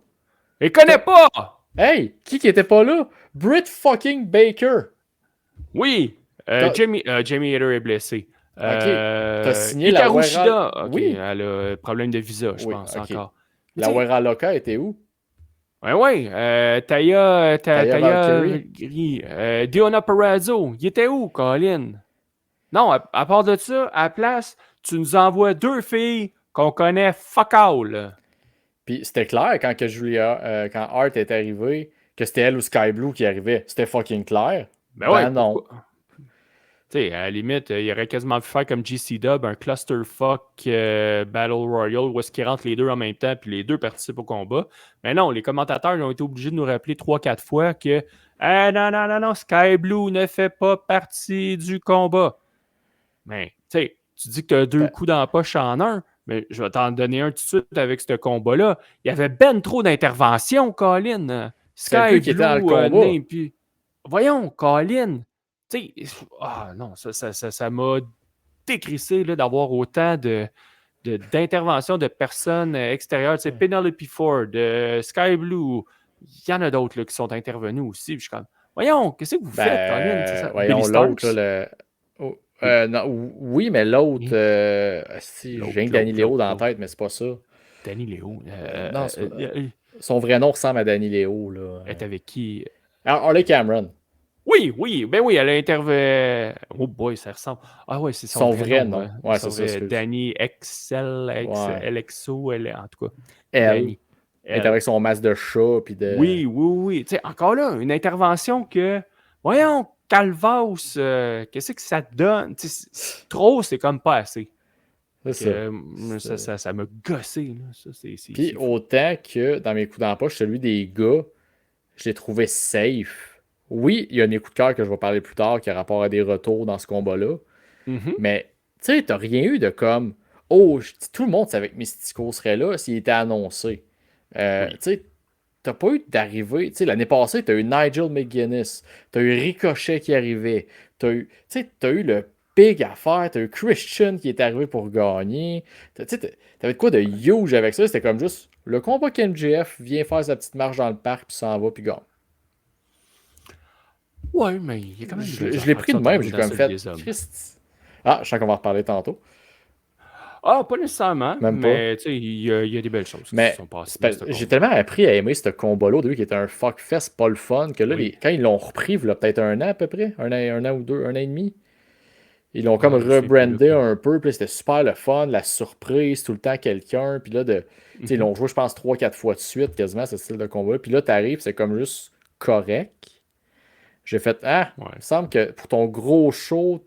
Elle connaît pas! Hey, qui était pas là? Britt fucking Baker. Oui. Jamie Hader est blessé. OK. T'as signé Hikaru la Shida. OK, oui. elle a problème de visa, je pense, encore. La Wera Loka était où? Oui. Taya Valkyrie. Diona Perazzo. Il était où, Colin? Non, à part de ça, à la place, tu nous envoies 2 filles qu'on connaît fuck all. Puis c'était clair quand que Julia, quand Art est arrivé, que c'était elle ou Sky Blue qui arrivait. C'était fucking clair. Ben ouais, non. Tu sais, à la limite, il aurait quasiment pu faire comme GC Dub, un clusterfuck Battle Royale où est-ce qu'ils rentrent les deux en même temps puis les deux participent au combat. Mais non, les commentateurs ont été obligés de nous rappeler 3-4 fois que non, Sky Blue ne fait pas partie du combat. Mais, tu sais, tu dis que tu as 2 coups dans la poche en un, mais je vais t'en donner un tout de suite avec ce combat-là. Il y avait ben trop d'interventions, Colin. Sky qui était dans le Blue, combat. puis... Voyons, Colin. Tu sais, non, ça m'a décrissé là, d'avoir autant d'interventions de personnes extérieures. Tu sais, Penelope Ford, Sky Blue, il y en a d'autres là, qui sont intervenus aussi. Puis je suis comme, voyons, qu'est-ce que vous faites, Colin? Voyons l'autre, non, oui, mais l'autre, j'ai rien que Danny Léo dans la tête, mais c'est pas ça. Danny Léo. Non, son vrai nom ressemble à Danny Léo. Elle est avec qui? Harley Cameron. Oui, elle a intervenu. Oh boy, ça ressemble. Ah ouais, c'est son vrai nom. Hein. Ouais, c'est ça. Danny LXO, en tout cas. Elle est avec son masque de chat. Puis de... Oui. Tu sais, encore là, une intervention que. Voyons, Calvas, qu'est-ce que ça te donne? Trop, c'est comme pas assez. Ça m'a gossé. Là. Puis autant que dans mes coups d'empoche, celui des gars, je l'ai trouvé safe. Oui, il y a des coups de cœur que je vais parler plus tard qui a rapport à des retours dans ce combat-là. Mais, tu sais, t'as rien eu de comme oh, tout le monde savait que Mystico serait là s'il était annoncé. Tu sais, t'as pas eu d'arrivée. Tu sais, l'année passée, t'as eu Nigel McGuinness. T'as eu Ricochet qui arrivait. T'as eu le big affaire. T'as eu Christian qui est arrivé pour gagner. Tu sais, t'avais de quoi de huge avec ça. C'était comme juste le combat qu'MJF vient faire sa petite marche dans le parc puis s'en va puis gagne. Ouais, mais il y a quand même. Je l'ai pris de même, j'ai comme fait. Christ. Ah, je sens qu'on va en reparler tantôt. Ah, pas nécessairement, même mais tu sais, il y a des belles choses qui se sont passées. J'ai tellement appris à aimer ce combat-là au début qui était un fuckfest pas le fun que là, quand ils l'ont repris, il y a peut-être 1 an à peu près, un an ou 2, 1 an et demi. Ils l'ont comme rebrandé un peu, puis c'était super le fun, la surprise, tout le temps quelqu'un, puis là, ils l'ont joué, je pense, 3-4 fois de suite, quasiment, ce style de combat. Puis là, t'arrives, c'est comme juste correct. J'ai fait, il me semble que pour ton gros show,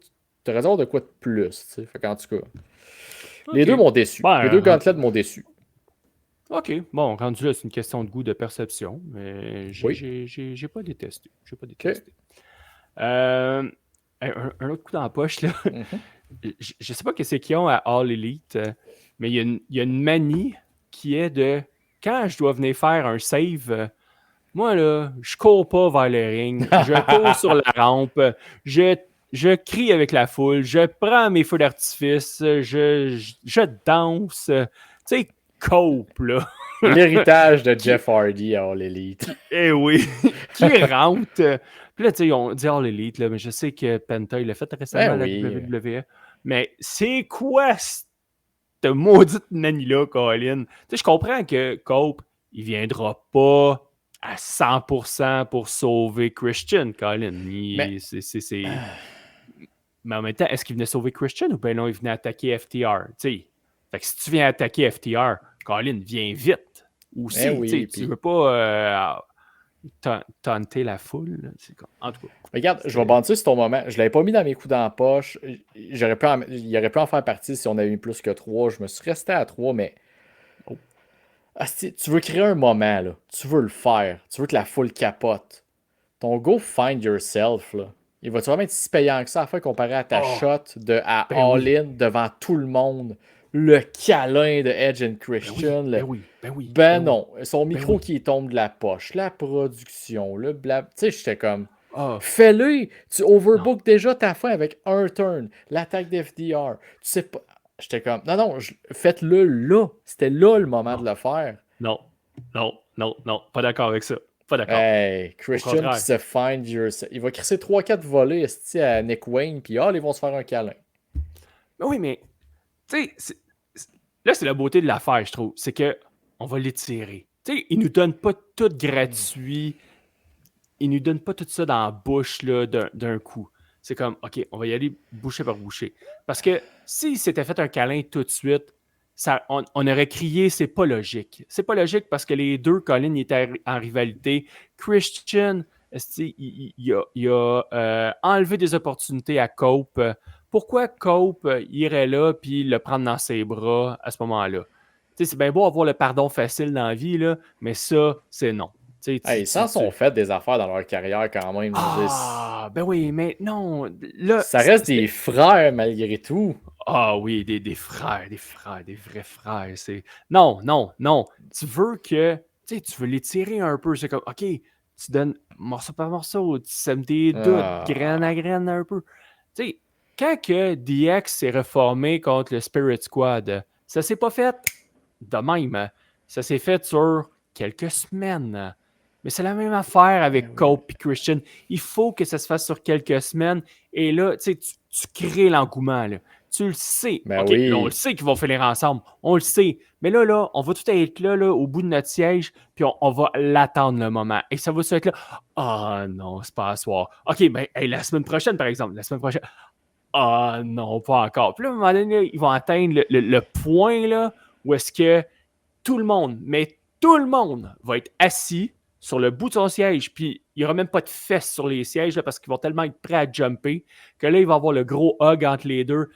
tu aurais dû avoir de quoi de plus, tu sais. Fait qu'en tout cas, les deux m'ont déçu. Les deux gauntlets m'ont déçu. OK. Bon, rendu là, c'est une question de goût, de perception, mais j'ai pas détesté. Un autre coup dans la poche, là. Je sais pas qu'est-ce qu'ils ont à All Elite, mais il y a une manie qui est de quand je dois venir faire un save, moi là, je cours pas vers le ring, je cours sur la rampe, je je crie avec la foule, je prends mes feux d'artifice, je danse. Tu sais, Cope, là. L'héritage de Jeff Hardy à All Elite. Eh oui, qui rentre. Puis là, tu sais, on dit All Elite, là, mais je sais que Penta, il l'a fait récemment à la WWE. Mais c'est quoi cette maudite nani-là, Colin? Tu sais, je comprends que Cope, il viendra pas à 100% pour sauver Christian, Colin. Mais en même temps, est-ce qu'il venait sauver Christian ou bien non, il venait attaquer FTR? Fait que si tu viens attaquer FTR, Colin, viens vite. Ou si tu veux pas taunter la foule. En tout cas. Regarde, je vais bandir sur ton moment. Je l'avais pas mis dans mes coups dans la poche. Il aurait pu en faire partie si on avait mis plus que 3. Je me suis resté à 3, mais... tu veux créer un moment, là. Tu veux le faire. Tu veux que la foule capote. Ton Go Find Yourself, là. Il va-tu vraiment être si payant que ça à faire comparé à ta shot à All-In devant tout le monde? Le câlin de Edge and Christian. Non. Son micro qui tombe de la poche. La production. Le blab. Tu sais, j'étais comme... Fais-le! Tu overbook déjà ta fin avec un turn. L'attaque d'FDR. Tu sais pas... J'étais comme... Non, faites-le là. C'était là le moment de le faire. Non. Pas d'accord avec ça. Pas d'accord. Hey, Christian qui se find yourself. Il va crisser 3-4 volets à Nick Wayne, puis ils vont se faire un câlin. Oui, mais... Tu sais, là, c'est la beauté de l'affaire, je trouve. C'est que on va l'étirer. Tu sais, il nous donne pas tout gratuit. Il nous donne pas tout ça dans la bouche là, d'un coup. C'est comme, OK, on va y aller bouchée par bouchée. Parce que s'il s'était fait un câlin tout de suite, on aurait crié, c'est pas logique. C'est pas logique parce que les deux, Colin, ils étaient en rivalité. Christian, il a enlevé des opportunités à Cope. Pourquoi Cope irait là puis le prendre dans ses bras à ce moment-là? C'est bien beau avoir le pardon facile dans la vie, là, mais ça, c'est non. Ils s'en sont fait des affaires dans leur carrière quand même. Ben oui, mais non. Là, ça reste des frères malgré tout. Ah oui, des frères, des vrais frères. Non. Tu veux tu veux les tirer un peu. C'est comme, OK, tu donnes morceau par morceau, tu sèmes tes doutes, graine à graine un peu. Tu sais, quand que DX s'est reformé contre le Spirit Squad, ça s'est pas fait de même. Ça s'est fait sur quelques semaines. Mais c'est la même affaire avec Cope et Christian. Il faut que ça se fasse sur quelques semaines. Et là, tu crées l'engouement. Là. Tu le sais. Là, on le sait qu'ils vont finir ensemble. On le sait. Mais là, on va tout être là, au bout de notre siège, puis on va l'attendre le moment. Et ça va se être là. Ah non, c'est pas à soir. OK, ben la semaine prochaine, par exemple. La semaine prochaine. Ah non, pas encore. Puis là, à un moment donné, là, ils vont atteindre le point là, où est-ce que tout le monde va être assis sur le bout de son siège, puis il n'y aura même pas de fesses sur les sièges là, parce qu'ils vont tellement être prêts à jumper que là, il va y avoir le gros hug entre les deux.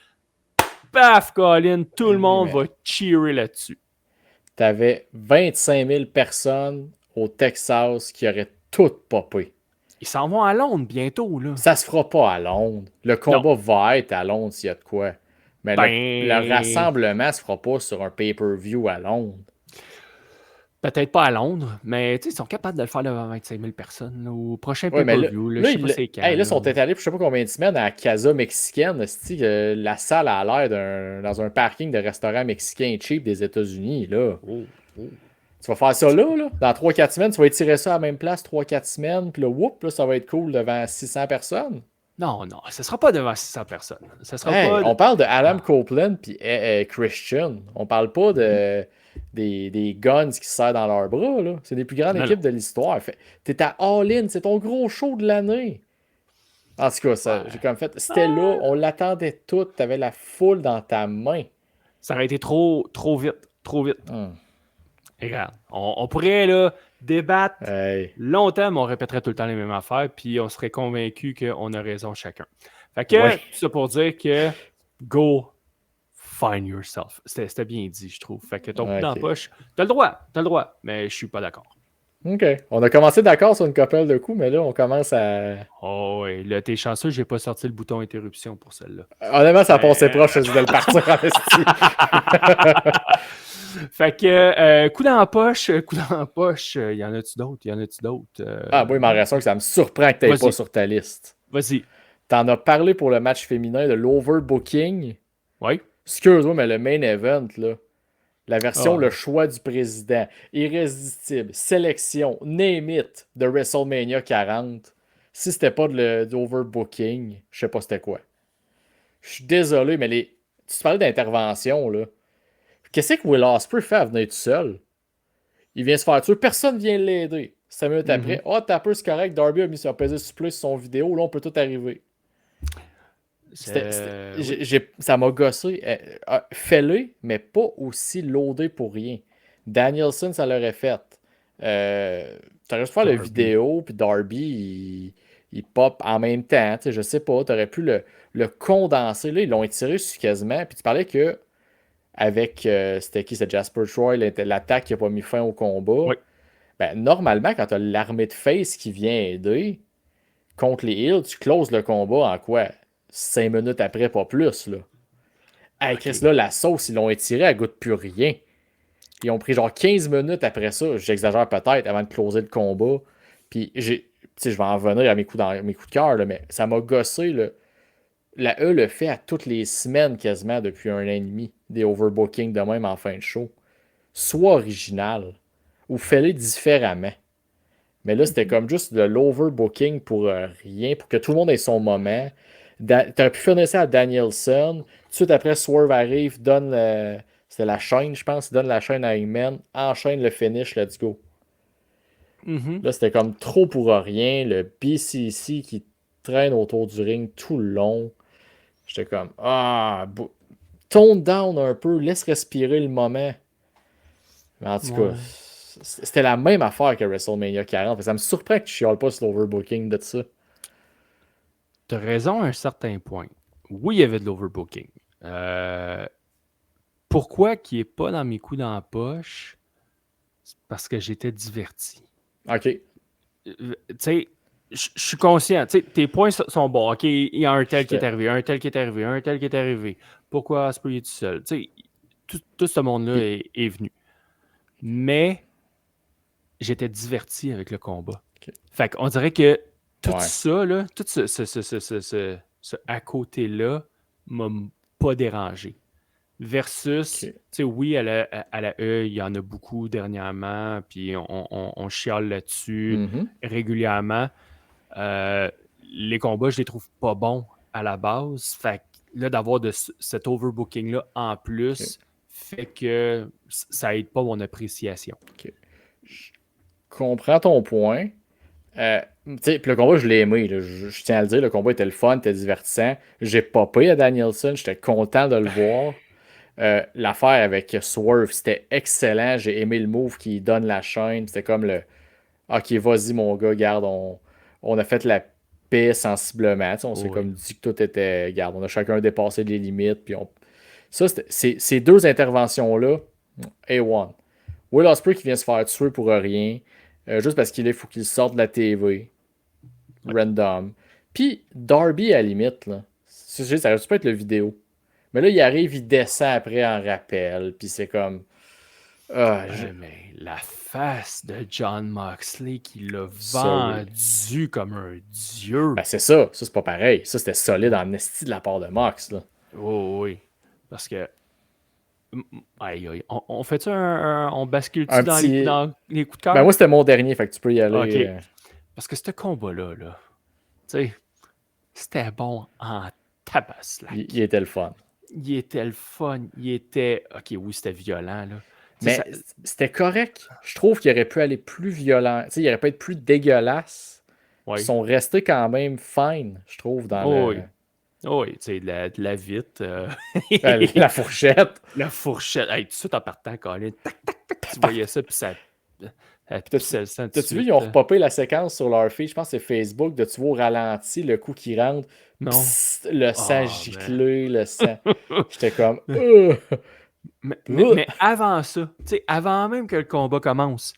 Paf, Colin, tout le monde va cheerer là-dessus. T'avais 25 000 personnes au Texas qui auraient toutes popé. Ils s'en vont à Londres bientôt. Là. Ça se fera pas à Londres. Le combat va être à Londres s'il y a de quoi. Mais le rassemblement se fera pas sur un pay-per-view à Londres. Peut-être pas à Londres, mais ils sont capables de le faire devant 25 000 personnes. Là, au prochain pay-per-view, je sais pas c'est quand. Là, ils sont allés pour je sais pas combien de semaines à la Casa mexicaine. La salle a l'air dans un parking de restaurant mexicain cheap des États-Unis. Là. Tu vas faire ça là. Dans 3-4 semaines, tu vas étirer ça à la même place 3-4 semaines. Puis là, ça va être cool devant 600 personnes. Non, ça sera pas devant 600 personnes. Ça sera on parle de Adam Copeland et Christian. On parle pas des guns qui se serrent dans leurs bras. Là. C'est des plus grandes équipes de l'histoire. T'es à All-In, c'est ton gros show de l'année. En tout cas, j'ai comme fait. C'était là, on l'attendait tout. T'avais la foule dans ta main. Ça aurait été trop vite. Trop vite. Regarde, on pourrait là, débattre longtemps, mais on répéterait tout le temps les mêmes affaires, puis on serait convaincu qu'on a raison chacun. Fait que, tout ça pour dire que go find yourself. C'était bien dit, je trouve. Fait que ton coup dans la poche, t'as le droit, mais je suis pas d'accord. OK. On a commencé d'accord sur une couple de coups, mais là, on commence à... Oh oui, là, t'es chanceux, j'ai pas sorti le bouton interruption pour celle-là. Honnêtement, ça passait proche de le partir en esti. Fait que, coup dans la poche, y en a-tu d'autres? Ah, moi, il m'en reste un que ça me surprend que t'aies pas sur ta liste. Vas-y. T'en as parlé pour le match féminin de l'overbooking. Oui. Excuse-moi, mais le main event, là, la version Le Ah, choix du président, Irrésistible, Sélection, Name It de WrestleMania 40, si c'était pas de l'overbooking, je sais pas c'était quoi. Je suis désolé, mais tu te parlais d'intervention, là. Qu'est-ce que Will Ospreay fait à venir tout seul? Il vient se faire tuer, personne vient l'aider. 5 minutes mhm. après, t'as peu, c'est correct, Darby a mis sur pesé sur plus sur son vidéo, là, on peut tout arriver. Oui. Ça m'a gossé. Fais-le, mais pas aussi loadé pour rien. Danielson, ça l'aurait fait. T'aurais pu faire la Darby. vidéo, puis Darby, il pop en même temps. Je sais pas, t'aurais pu le condenser. Là, ils l'ont étiré sur quasiment. Puis tu parlais que avec, c'était qui? C'était Jasper Troy, l'attaque qui a pas mis fin au combat. Oui. Ben, normalement, quand t'as l'armée de face qui vient aider contre les Hills, tu closes le combat en quoi? 5 minutes après, pas plus, là. Hey, Chris, OK. là, la sauce, ils l'ont étirée, elle goûte plus rien. Ils ont pris genre 15 minutes après ça, j'exagère peut-être, avant de closer le combat. Puis, tu sais, je vais en venir à mes coups de cœur, là, mais ça m'a gossé, là. La E le fait à toutes les semaines quasiment depuis 1 an et demi, des overbookings de même en fin de show. Sois original, ou fais-les différemment. Mais là, c'était comme juste de l'overbooking pour rien, pour que tout le monde ait son moment. T'aurais pu finir ça à Danielson. Tout de suite après, Swerve arrive, donne c'était la chaîne, je pense. Il donne la chaîne à Hangman, enchaîne le finish, let's go. Mhm. Là, c'était comme trop pour rien. Le BCC qui traîne autour du ring tout le long. J'étais comme, tone down un peu, laisse respirer le moment. Mais en tout cas, Ouais. c'était la même affaire que WrestleMania 40. Ça me surprend que tu chiales pas sur l'overbooking de ça. T'as raison à un certain point. Oui, il y avait de l'overbooking. Euh, Pourquoi qui est pas dans mes coups dans la poche? C'est parce que j'étais diverti. OK. Tu sais, je suis conscient. Tu sais, tes points sont bons. OK, il y a un tel qui est J'étais. arrivé, un tel qui est arrivé, un tel qui est arrivé. Pourquoi Asprey est tout seul? Tu sais, tout ce monde-là Puis, est venu. Mais j'étais diverti avec le combat. OK. Fait qu'on dirait que tout Ouais. ça, là, tout ce à côté-là m'a pas dérangé. Versus, tu OK. sais, oui, à la E, il y en a beaucoup dernièrement, puis on chiale là-dessus Mhm. régulièrement. Euh, les combats, je les trouve pas bons à la base. Fait que là, d'avoir cet overbooking-là en OK. plus fait que ça aide pas mon appréciation. OK. Je comprends ton point. Tu sais, puis le combat, je l'ai aimé. Là. Je tiens à le dire, le combat était le fun, était divertissant. J'ai popé à Danielson, j'étais content de le voir. L'affaire avec Swerve, c'était excellent. J'ai aimé le move qui donne la chaîne. C'était comme le OK, vas-y, mon gars, garde, on a fait la paix sensiblement. Tu sais, on s'est Oui. comme dit que tout était. Garde, on a chacun dépassé les limites. Puis ça, ces deux interventions-là, A1. Will Ospreay qui vient se faire tuer pour rien, juste parce qu'il faut qu'il sorte de la TV. Ouais. Random. Puis Darby, à la limite, là, ça aurait pu pas être le vidéo. Mais là, il arrive, il descend après en rappel. Puis c'est comme. Ah, Mais la face de John Moxley qui l'a sorry. vendu comme un dieu. Ben, c'est ça. Ça, c'est pas pareil. Ça, c'était solide en esti de la part de Mox. Là. Oh oui. Parce que. Aïe, aïe. On fait-tu on bascule-tu Un dans petit. dans les coups de Ben, cœur? moi, c'était mon dernier. Fait que tu peux y OK. aller. Parce que ce combat-là, là, tu sais, c'était bon en Il tabaslac. était le fun. Il était le fun. Il était. OK, oui, c'était violent, là. Tu sais, Mais c'était correct. Je trouve qu'il aurait pu aller plus violent. Tu sais, il aurait pu être plus dégueulasse. Puis ils Oui. sont restés quand même fine, je trouve, dans Oh le. oui. Oh oui, tu sais, de la vitre. La fourchette. La fourchette. Hey, tout de suite en partant, Colin, tac, tac, tac, tu voyais ça, puis ça T'as-tu pissait le sang tout de t'as-tu vu, ils ont suite. repopé la séquence sur leur feed, je pense que c'est Facebook, de tu vois au ralenti le coup qui rentre, Non. psst, le sang Oh, man. giclé, le sang. J'étais comme, Mais avant ça, tu sais, avant même que le combat commence,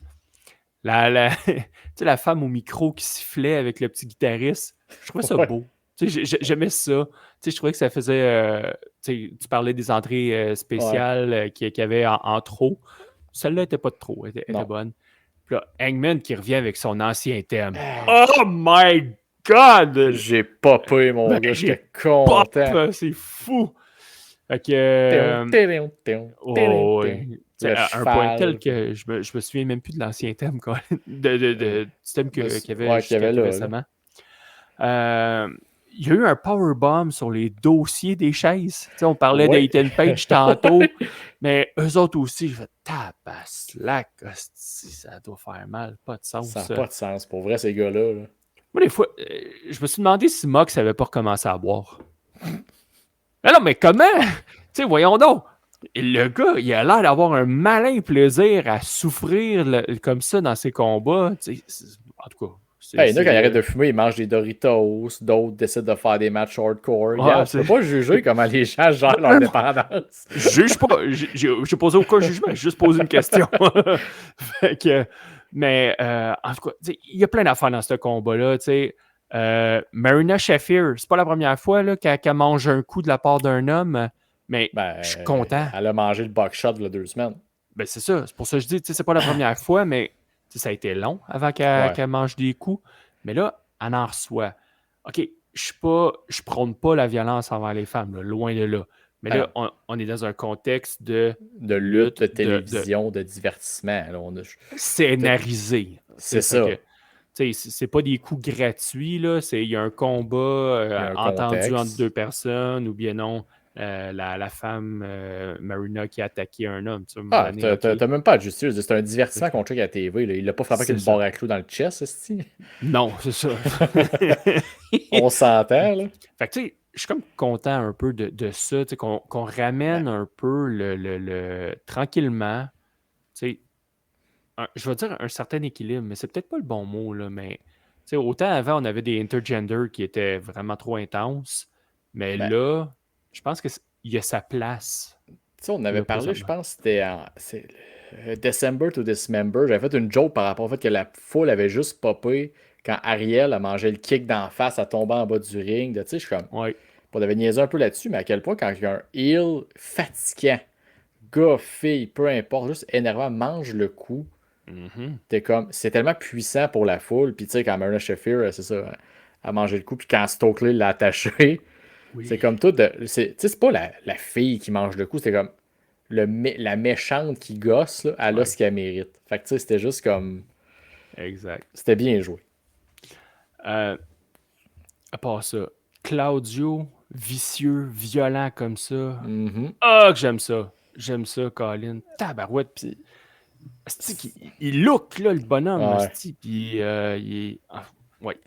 tu sais, la femme au micro qui sifflait avec le petit guitariste, je trouvais ça Ouais, beau. Tu sais, j'aimais ça. Tu sais, je trouvais que ça faisait. Tu sais, tu parlais des entrées ouais, spéciales qu'il y avait en trop. Celle-là n'était pas de trop, elle était non. bonne. Puis là, Hangman qui revient avec son ancien thème. Ah, Oh my God! J'ai popé, mon Ben, gars. j'ai J'étais pop! content. C'est fou! Fait que... Oh, ouais. Tu sais, Le à un point tel cheval. que je me souviens même plus de l'ancien thème, quoi, Euh, du thème qu'il y avait Ouais, qu'il y jusqu'à avait tout là. Là. récemment. Euh, il y a eu un powerbomb sur les dossiers des chaises. Tu sais, on parlait Ouais. d'Ethan Page tantôt, mais eux autres aussi, je fais tabaslac, hostie, ça doit faire mal, pas de Ça n'a sens. pas de sens. Pour vrai, ces gars-là. Là. Moi, des fois, je me suis demandé si Mox avait pas recommencé à boire. Mais non, mais comment? Tu sais, voyons donc. Le gars, il a l'air d'avoir un malin plaisir à souffrir comme ça dans ses combats. Tu sais, en tout cas, Hey, il y en a, quand ils arrêtent de fumer, ils mangent des Doritos. D'autres décident de faire des matchs hardcore. ouais, Regarde, je peux pas juger comment les gens gèrent leur dépendance. je juge pas. J'ai posé aucun jugement, j'ai juste posé une question. Fait que, mais en tout cas, il y a plein d'affaires dans ce combat-là. Marina Shafir, c'est pas la première fois là, qu'elle mange un coup de la part d'un homme, mais Ben, je suis content. elle a mangé le buckshot il y a 2 semaines. Ben, c'est ça. C'est pour ça que je dis, c'est pas la première fois, mais ça a été long avant Ouais. qu'elle mange des coups. Mais là, elle en reçoit. OK, je prône pas la violence envers les femmes, là, loin de là. Mais Ah là, non. on est dans un contexte de De lutte, de lutte, de télévision, de divertissement. Là, scénarisé. c'est Fait ça. que, c'est pas des coups gratuits, là. Il y a un combat Il y a un entendu entre deux contexte. personnes, ou bien non, la femme Marina qui a attaqué un homme. À un moment Ah, donné, OK. t'as même pas à justice. C'est un divertissement qu'on check à la TV. Là. Il l'a pas frappé avec C'est une barre ça. à clous dans le chest, esti. Non, c'est ça. On s'entend, là. Fait que, tu sais, je suis comme content un peu de ça, tu sais, qu'on Ben, ramène un peu tranquillement, tu sais, je vais dire un certain équilibre, mais c'est peut-être pas le bon mot, là, mais tu sais, autant avant, on avait des intergenders qui étaient vraiment trop intenses, mais ben, là, je pense il y a sa place, tu sais, on avait là, parlé, je présentement. pense, c'était en December to Dismember. J'avais fait une joke par rapport au fait que la foule avait juste popé quand Ariel a mangé le kick d'en face, a tombé en bas du ring. Tu sais, je suis comme. Ouais. On avait niaisé un peu là-dessus, mais à quel point, quand il y a un heel fatigant, gars, fille, peu importe, juste énervant, mange le coup. Mhm. T'es comme, c'est tellement puissant pour la foule. Puis tu sais, quand Marina Shafir, c'est ça, a mangé le coup. Puis quand Stokely l'a attaché, c'est Oui, comme tout. Tu sais, c'est pas la fille qui mange le coup, c'est comme la méchante qui gosse, là, elle a ouais, ce qu'elle mérite. Fait que tu sais, c'était juste comme. exact. C'était bien joué. Euh, à part ça, Claudio, vicieux, violent comme ça. Mhm. Ah, que j'aime ça. J'aime ça, Colin. Tabarouette. Pis, Puis, asti, il look, là, le bonhomme. ouais, Asti, puis ouais,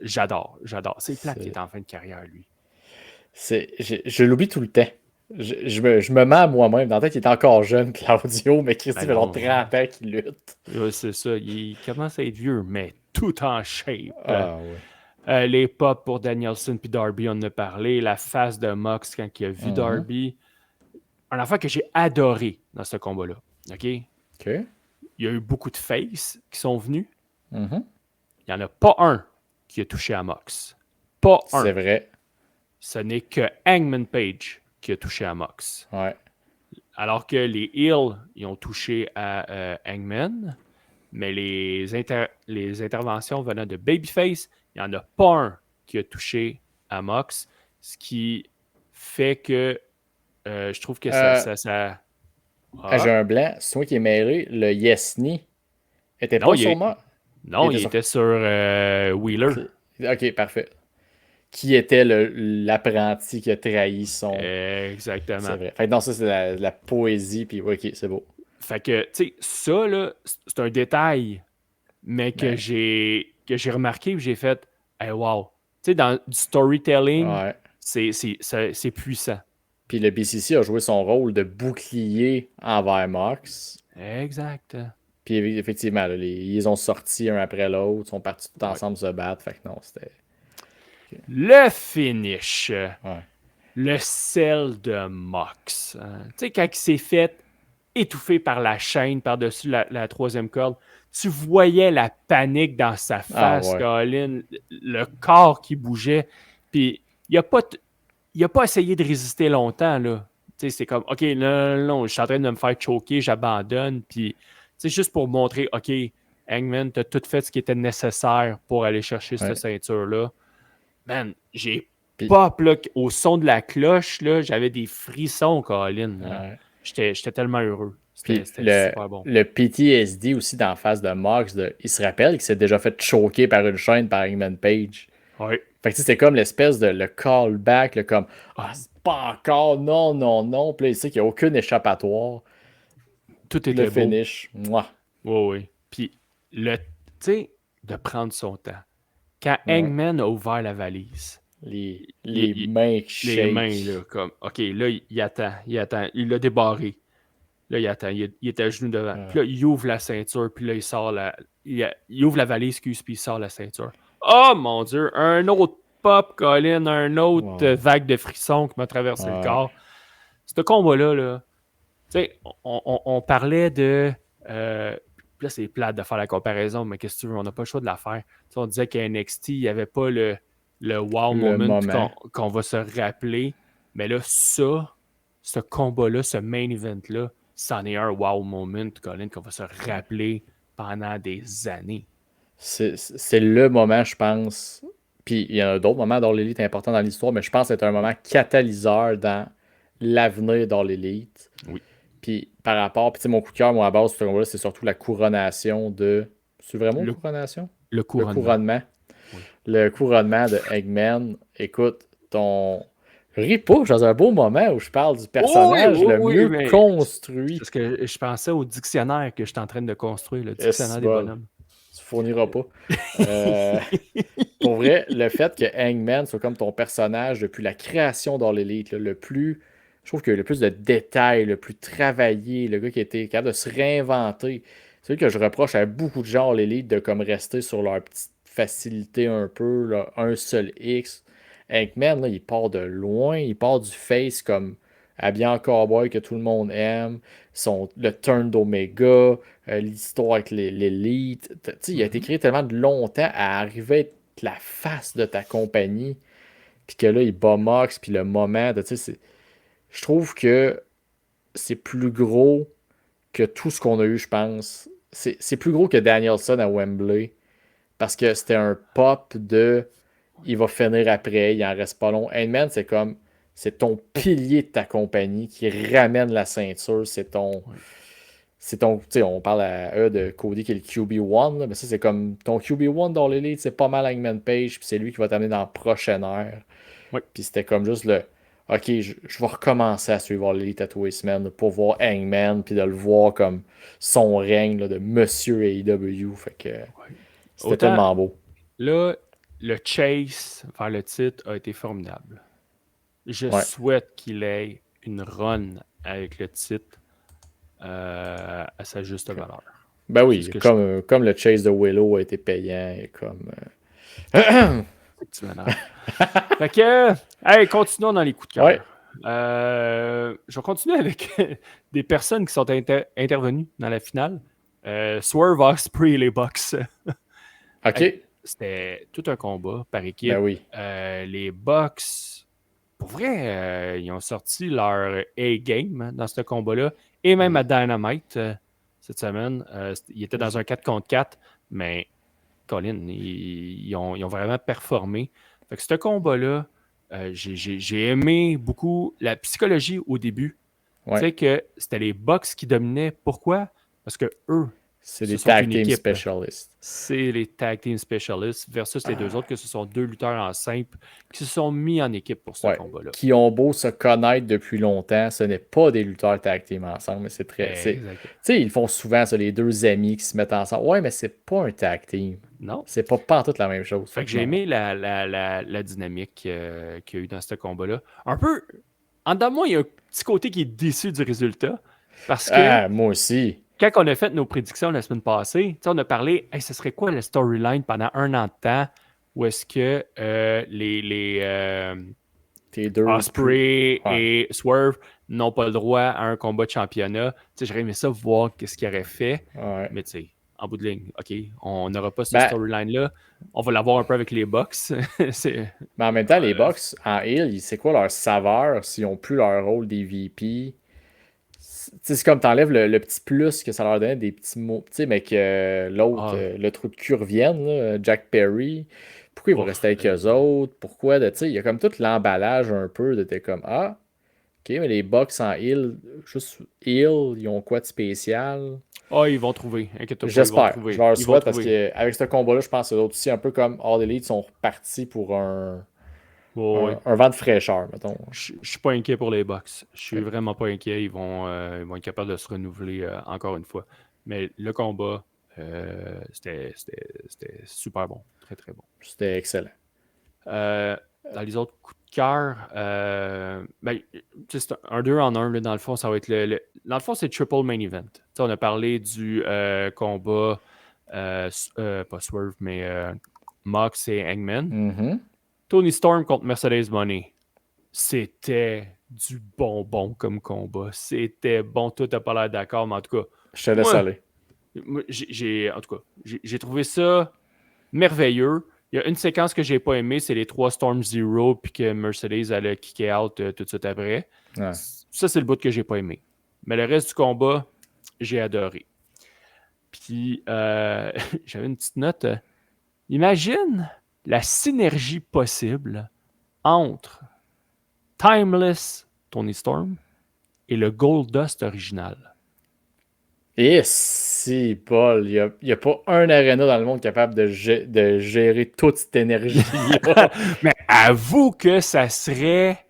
j'adore. J'adore. C'est plate qu'il est c'est. en fin de carrière, lui. Je l'oublie tout le temps. Je me mens à moi-même. Dans la tête, il est encore jeune, Claudio, mais Christy Ben fait genre non. 30 ans qu'il lutte. C'est ça. Il commence à être vieux, mais tout en shape. Ah ouais. Les pop pour Danielson puis Darby, on en a parlé. La face de Mox quand il a vu Mhm. Darby. Un affaire que j'ai adoré dans ce combat-là. OK? Il OK. y a eu beaucoup de faces qui sont venus. Mhm. Il n'y en a pas un qui a touché à Mox. Pas C'est un. vrai. Ce n'est que Hangman Page qui a touché à Mox. Ouais. Alors que les Heels, ils ont touché à Hangman, mais les interventions venant de Babyface, il n'y en a pas un qui a touché à Mox, ce qui fait que je trouve que Euh, j'ai Ah, un blanc. C'est moi qui est mêlé. Le Yesni était non, pas sur moi. Il non, il était sur. était sur Wheeler. Ok, parfait. Qui était l'apprenti qui a trahi son. C'est Exactement. vrai. Fait que non, ça, c'est la poésie. Puis, ok, c'est beau. Fait que, tu sais, ça, là, c'est un détail, mais Ben, que j'ai remarqué et j'ai fait, hey, wow. Tu sais, dans du storytelling, ouais. c'est puissant. Puis le BCC a joué son rôle de bouclier envers Mox. Exact. Puis effectivement, là, ils ont sorti un après l'autre, ils sont partis tout Ouais. ensemble se battre. Fait que non, c'était. Le finish. Ouais. Le sel de Mox. Tu sais, quand il s'est fait étouffer par la chaîne par-dessus la troisième corde, tu voyais la panique dans sa Ah face, ouais. Colin, le corps qui bougeait. Puis, il n'a pas essayé de résister longtemps, là. Tu sais, c'est comme, OK, non, non, non, je suis en train de me faire choquer, j'abandonne. Puis, c'est juste pour montrer, OK, Hangman, tu as tout fait ce qui était nécessaire pour aller chercher cette Ouais. ceinture-là. Man, j'ai Puis, pop là, au son de la cloche, là, j'avais des frissons, Colin. Là. ouais. J'étais tellement heureux. Puis C'était super bon. le PTSD aussi d'en face de Mox, il se rappelle qu'il s'est déjà fait choquer par une chaîne par Hangman Page. Oui. Fait que tu sais, c'était comme l'espèce de le callback, le comme ah, c'est pas encore, non, non, non. Puis là, il sait qu'il n'y a aucune échappatoire. Tout Le était beau. finish, moi. Oui, oui. Puis, tu sais, de prendre son temps. Quand Ouais. Hangman a ouvert la valise, Les mains qui les mains, shake. là, comme, OK, là, il attend, il l'a débarré. Là, il attend, il est à genoux devant. Puis là, il ouvre la ceinture, puis là, il sort il ouvre la valise, excuse, puis il sort la ceinture. Oh mon Dieu, un autre pop, Colin, un autre Ouais. vague de frissons qui m'a traversé le Ouais. corps. Ce combat-là, là, tu sais, on parlait de. Là, c'est plate de faire la comparaison, mais qu'est-ce que tu veux, on n'a pas le choix de la faire. T'sais, on disait qu'à NXT, il n'y avait pas le wow Le moment moment. qu'on va se rappeler. Mais là, ce combat-là, ce main event-là, c'en est un wow moment, Colin, qu'on va se rappeler pendant des années. C'est le moment, je pense. Puis il y en a d'autres moments dans l'élite importants dans l'histoire, mais je pense que c'est un moment catalyseur dans l'avenir dans l'élite. Oui. Puis par rapport, puis tu sais, mon coup de cœur, moi, à base, ce combat-là, c'est surtout la couronnation de. C'est vraiment Le, couronation? le Le couronnement. couronnement. Oui. Le couronnement de Eggman. Écoute, ton. Ris pas, je suis dans un beau moment où je parle du Oh oui, personnage oui, le oui, mieux mais c'est construit. parce que je pensais au dictionnaire que j'étais en train de construire, le Est-ce dictionnaire des bol? bonhommes. Tu fourniras pas. Euh, Pour vrai, le fait que Hangman soit comme ton personnage depuis la création dans l'élite, le plus. Je trouve qu'il y a le plus de détails, le plus travaillé, le gars qui a été capable de se réinventer. C'est vrai que je reproche à beaucoup de gens à l'élite de comme rester sur leur petite facilité un peu, là, un seul X. Hangman, là, il part de loin, il part du face comme habillé en cowboy que tout le monde aime, le turn d'Omega, l'histoire avec l'élite. Tu sais, il a été Mhm. créé tellement de longtemps à arriver à être la face de ta compagnie, puis que là, il bat Mox, puis le moment, tu sais, je trouve que c'est plus gros que tout ce qu'on a eu, je pense. C'est plus gros que Danielson à Wembley, parce que c'était un pop de il va finir après, il en reste pas long. Hangman, c'est comme c'est ton pilier de ta compagnie qui ramène la ceinture, Oui. c'est ton, tu sais, on parle à eux de Cody qui est le QB1, là, mais ça, c'est comme ton QB1 dans l'élite, c'est pas mal Hangman Page, puis c'est lui qui va t'amener dans la prochaine ère. Oui. Puis c'était comme juste OK, je vais recommencer à suivre l'élite à tous les semaines là, pour voir Hangman, puis de le voir comme son règne là, de Monsieur AEW. Fait que Oui. c'était Autant, tellement beau. là, le chase vers le titre a été formidable. Je Ouais. souhaite qu'il ait une run avec le titre à sa juste valeur. Ben C'est ce oui, que je comme le chase de Willow a été payant, et comme. tu m'énerves. Fait que, hey, continuons dans les coups de Ouais, cœur. Je vais continuer avec des personnes qui sont intervenues dans la finale. Swerve, Ospreay et les Bucks. Hey, OK. c'était tout un combat par Ben équipe. oui. Les Bucks, pour vrai, ils ont sorti leur A-game hein, dans ce combat-là. Et même à Oui. Dynamite cette semaine. Ils étaient dans un 4 contre 4, mais Colin, ils ont vraiment performé. Fait que ce combat-là, j'ai aimé beaucoup la psychologie au début. Tu Ouais. sais que c'était les Bucks qui dominaient. Pourquoi? Parce que eux, C'est ce des sont tag une team équipe. specialists. C'est les tag team specialists versus les deux autres, que ce sont deux lutteurs en simple qui se sont mis en équipe pour ce Ouais. combat-là. Qui ont beau se connaître depuis longtemps, ce n'est pas des lutteurs tag team ensemble, mais c'est très. Tu Exact. sais, ils font souvent ça, les deux amis qui se mettent ensemble. Ouais, mais c'est pas un tag team. Non? C'est pas toute la même chose. Fait Fait que que j'ai non. aimé la dynamique qu'il y a eu dans ce combat-là. Un peu, en dedans de moi, il y a un petit côté qui est déçu du résultat. Parce que Ah, moi aussi. quand on a fait nos prédictions la semaine passée, tu sais, on a parlé, hey, ce serait quoi la storyline pendant un an de temps où est-ce que les T'es deux plus. Osprey Ouais. et Swerve n'ont pas le droit à un combat de championnat. Tu sais, j'aurais aimé ça voir qu'est-ce qu'il aurait fait. Ouais. Mais tu sais, en bout de ligne, OK, on n'aura pas ce Ben, storyline-là. On va l'avoir un peu avec les Bucks. C'est, mais en même temps, les Bucks en Hill, c'est quoi leur saveur s'ils ont plus leur rôle des VP? C'est comme t'enlèves le petit plus que ça leur donnait, des petits mots. Tu sais, mais que l'autre, ah, le trou de cul revienne, là, Jack Perry. pourquoi il va Ouf. rester avec eux autres? Pourquoi? Tu sais, il y a comme tout l'emballage un peu de t'es comme, ah, ok, mais les Bucks en heal, juste heal, ils ont quoi de spécial? Ah, ils vont trouver. Inquiète-toi pas, ils vont J'espère. Je trouver. leur Ils vont souhaite parce trouver. qu'avec ce combat-là, je pense que les autres aussi, un peu comme All Elite, sont repartis pour Ouais, ouais. un vent de fraîcheur, mettons. Je suis pas inquiet pour les Bucks. Je suis Ok. vraiment pas inquiet. Ils vont être capables de se renouveler encore une fois. Mais le combat, c'était super bon. Très, très bon. C'était excellent. Dans les autres coups de cœur, ben, tu sais, c'est un 2 en 1, dans le fond, ça va être dans le fond, c'est triple main event. Tu sais, on a parlé du combat, pas Swerve, mais Mox et Hangman. Mhm. Tony Storm contre Mercedes Money. C'était du bonbon comme combat. C'était bon, tout n'a pas l'air d'accord, mais en tout cas, Je te laisse moi, aller. en tout cas, j'ai trouvé ça merveilleux. Il y a une séquence que j'ai pas aimée, c'est les 3 Storm Zero, puis que Mercedes allait kicker out tout de suite après. Ouais. Ça, c'est le bout que j'ai pas aimé. Mais le reste du combat, j'ai adoré. Puis, j'avais une petite note. Imagine la synergie possible entre Timeless Tony Storm et le Goldust original. Et si, Paul, il n'y a pas un arena dans le monde capable de gérer toute cette énergie-là. Mais avoue que ça serait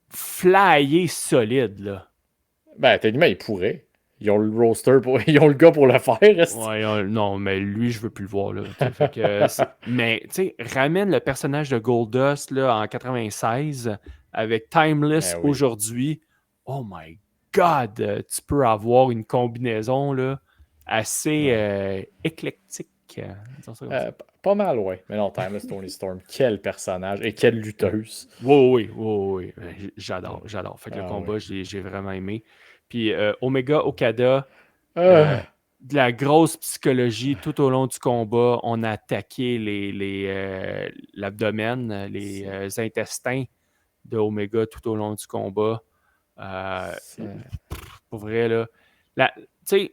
flyé solide, là. Ben, techniquement, ils pourraient. Ils ont le roster ils ont le gars pour le faire. Ouais, non, mais lui, je veux plus le voir, là. Fait que, mais, tu sais, ramène le personnage de Goldust, là, en 96, avec Timeless Ben oui. aujourd'hui. Oh my God! Tu peux avoir une combinaison, là, assez Ouais. éclectique. Disons ça comme ça. Pas mal, ouais. Mais non, Timeless Tony Storm, quel personnage et quelle lutteuse. Oui, oui, oui, oui. J'adore, Ouais. j'adore. Fait que le Ah ouais. combat, j'ai vraiment aimé. Puis Omega Okada, euh, Ah, de la grosse psychologie tout au long du combat. On a attaqué l'abdomen, les c'est, intestins de Omega tout au long du combat. Euh, c'est- pour vrai, là. Tu sais,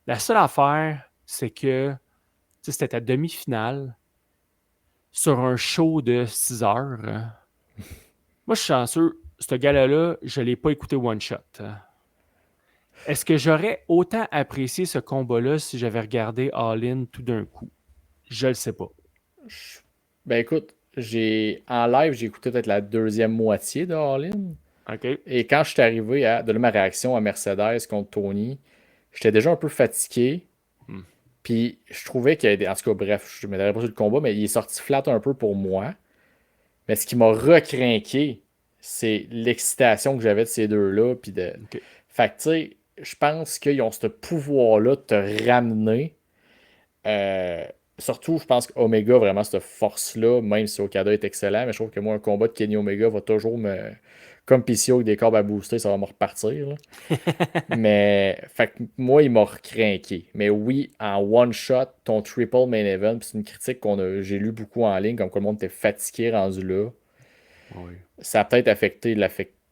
la seule affaire, c'est que tu sais, c'était ta demi-finale sur un show de 6 heures. Moi, je suis chanceux. Ce gars-là, je ne l'ai pas écouté one shot. Est-ce que j'aurais autant apprécié ce combat-là si j'avais regardé All In tout d'un coup? Je le sais pas. je- Ben écoute, en live, j'ai écouté peut-être la deuxième moitié de All In. OK? Et quand je suis arrivé à donner ma réaction à Mercedes contre Tony, j'étais déjà un peu fatigué. Hmm. Puis je trouvais en tout cas, bref, je ne m'étais pas sur le combat, mais il est sorti flat un peu pour moi. Mais ce qui m'a recrinqué, c'est l'excitation que j'avais de ces deux-là. OK. Fait que, tu sais, je pense qu'ils ont ce pouvoir-là de te ramener. Euh, Surtout, je pense qu'Omega a vraiment cette force-là, même si Okada est excellent. Mais je trouve que moi, un combat de Kenny Omega va toujours me. Comme PCO avec des cordes à booster, ça va me repartir, là. Mais, fait que moi, il m'a recrinqué. Mais oui, en one shot, ton triple main event, puis c'est une critique j'ai lu beaucoup en ligne, comme quoi le monde était fatigué rendu là. Oui. Ça a peut-être affecté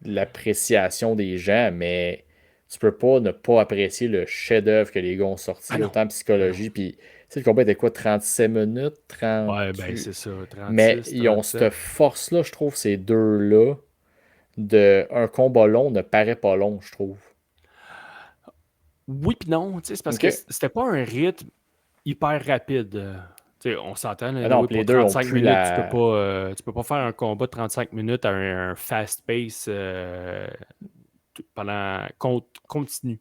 l'appréciation des gens, mais tu peux pas ne pas apprécier le chef-d'œuvre que les gars ont Ben sorti, non. autant en Ben non. psychologie. Puis, tu sais, le combat était quoi, 37 minutes, Ouais, ben 38. c'est ça. Mais 36, ils ont cette 37. force-là, je trouve, ces deux-là, de un combat long ne paraît pas long, je trouve. Oui puis non. C'est parce OK? que c'était pas un rythme hyper rapide. On s'entend, là, Mais non, anyway, puis les pour deux ont 35 plus minutes, la. tu peux pas faire un combat de 35 minutes à un fast pace pendant continu.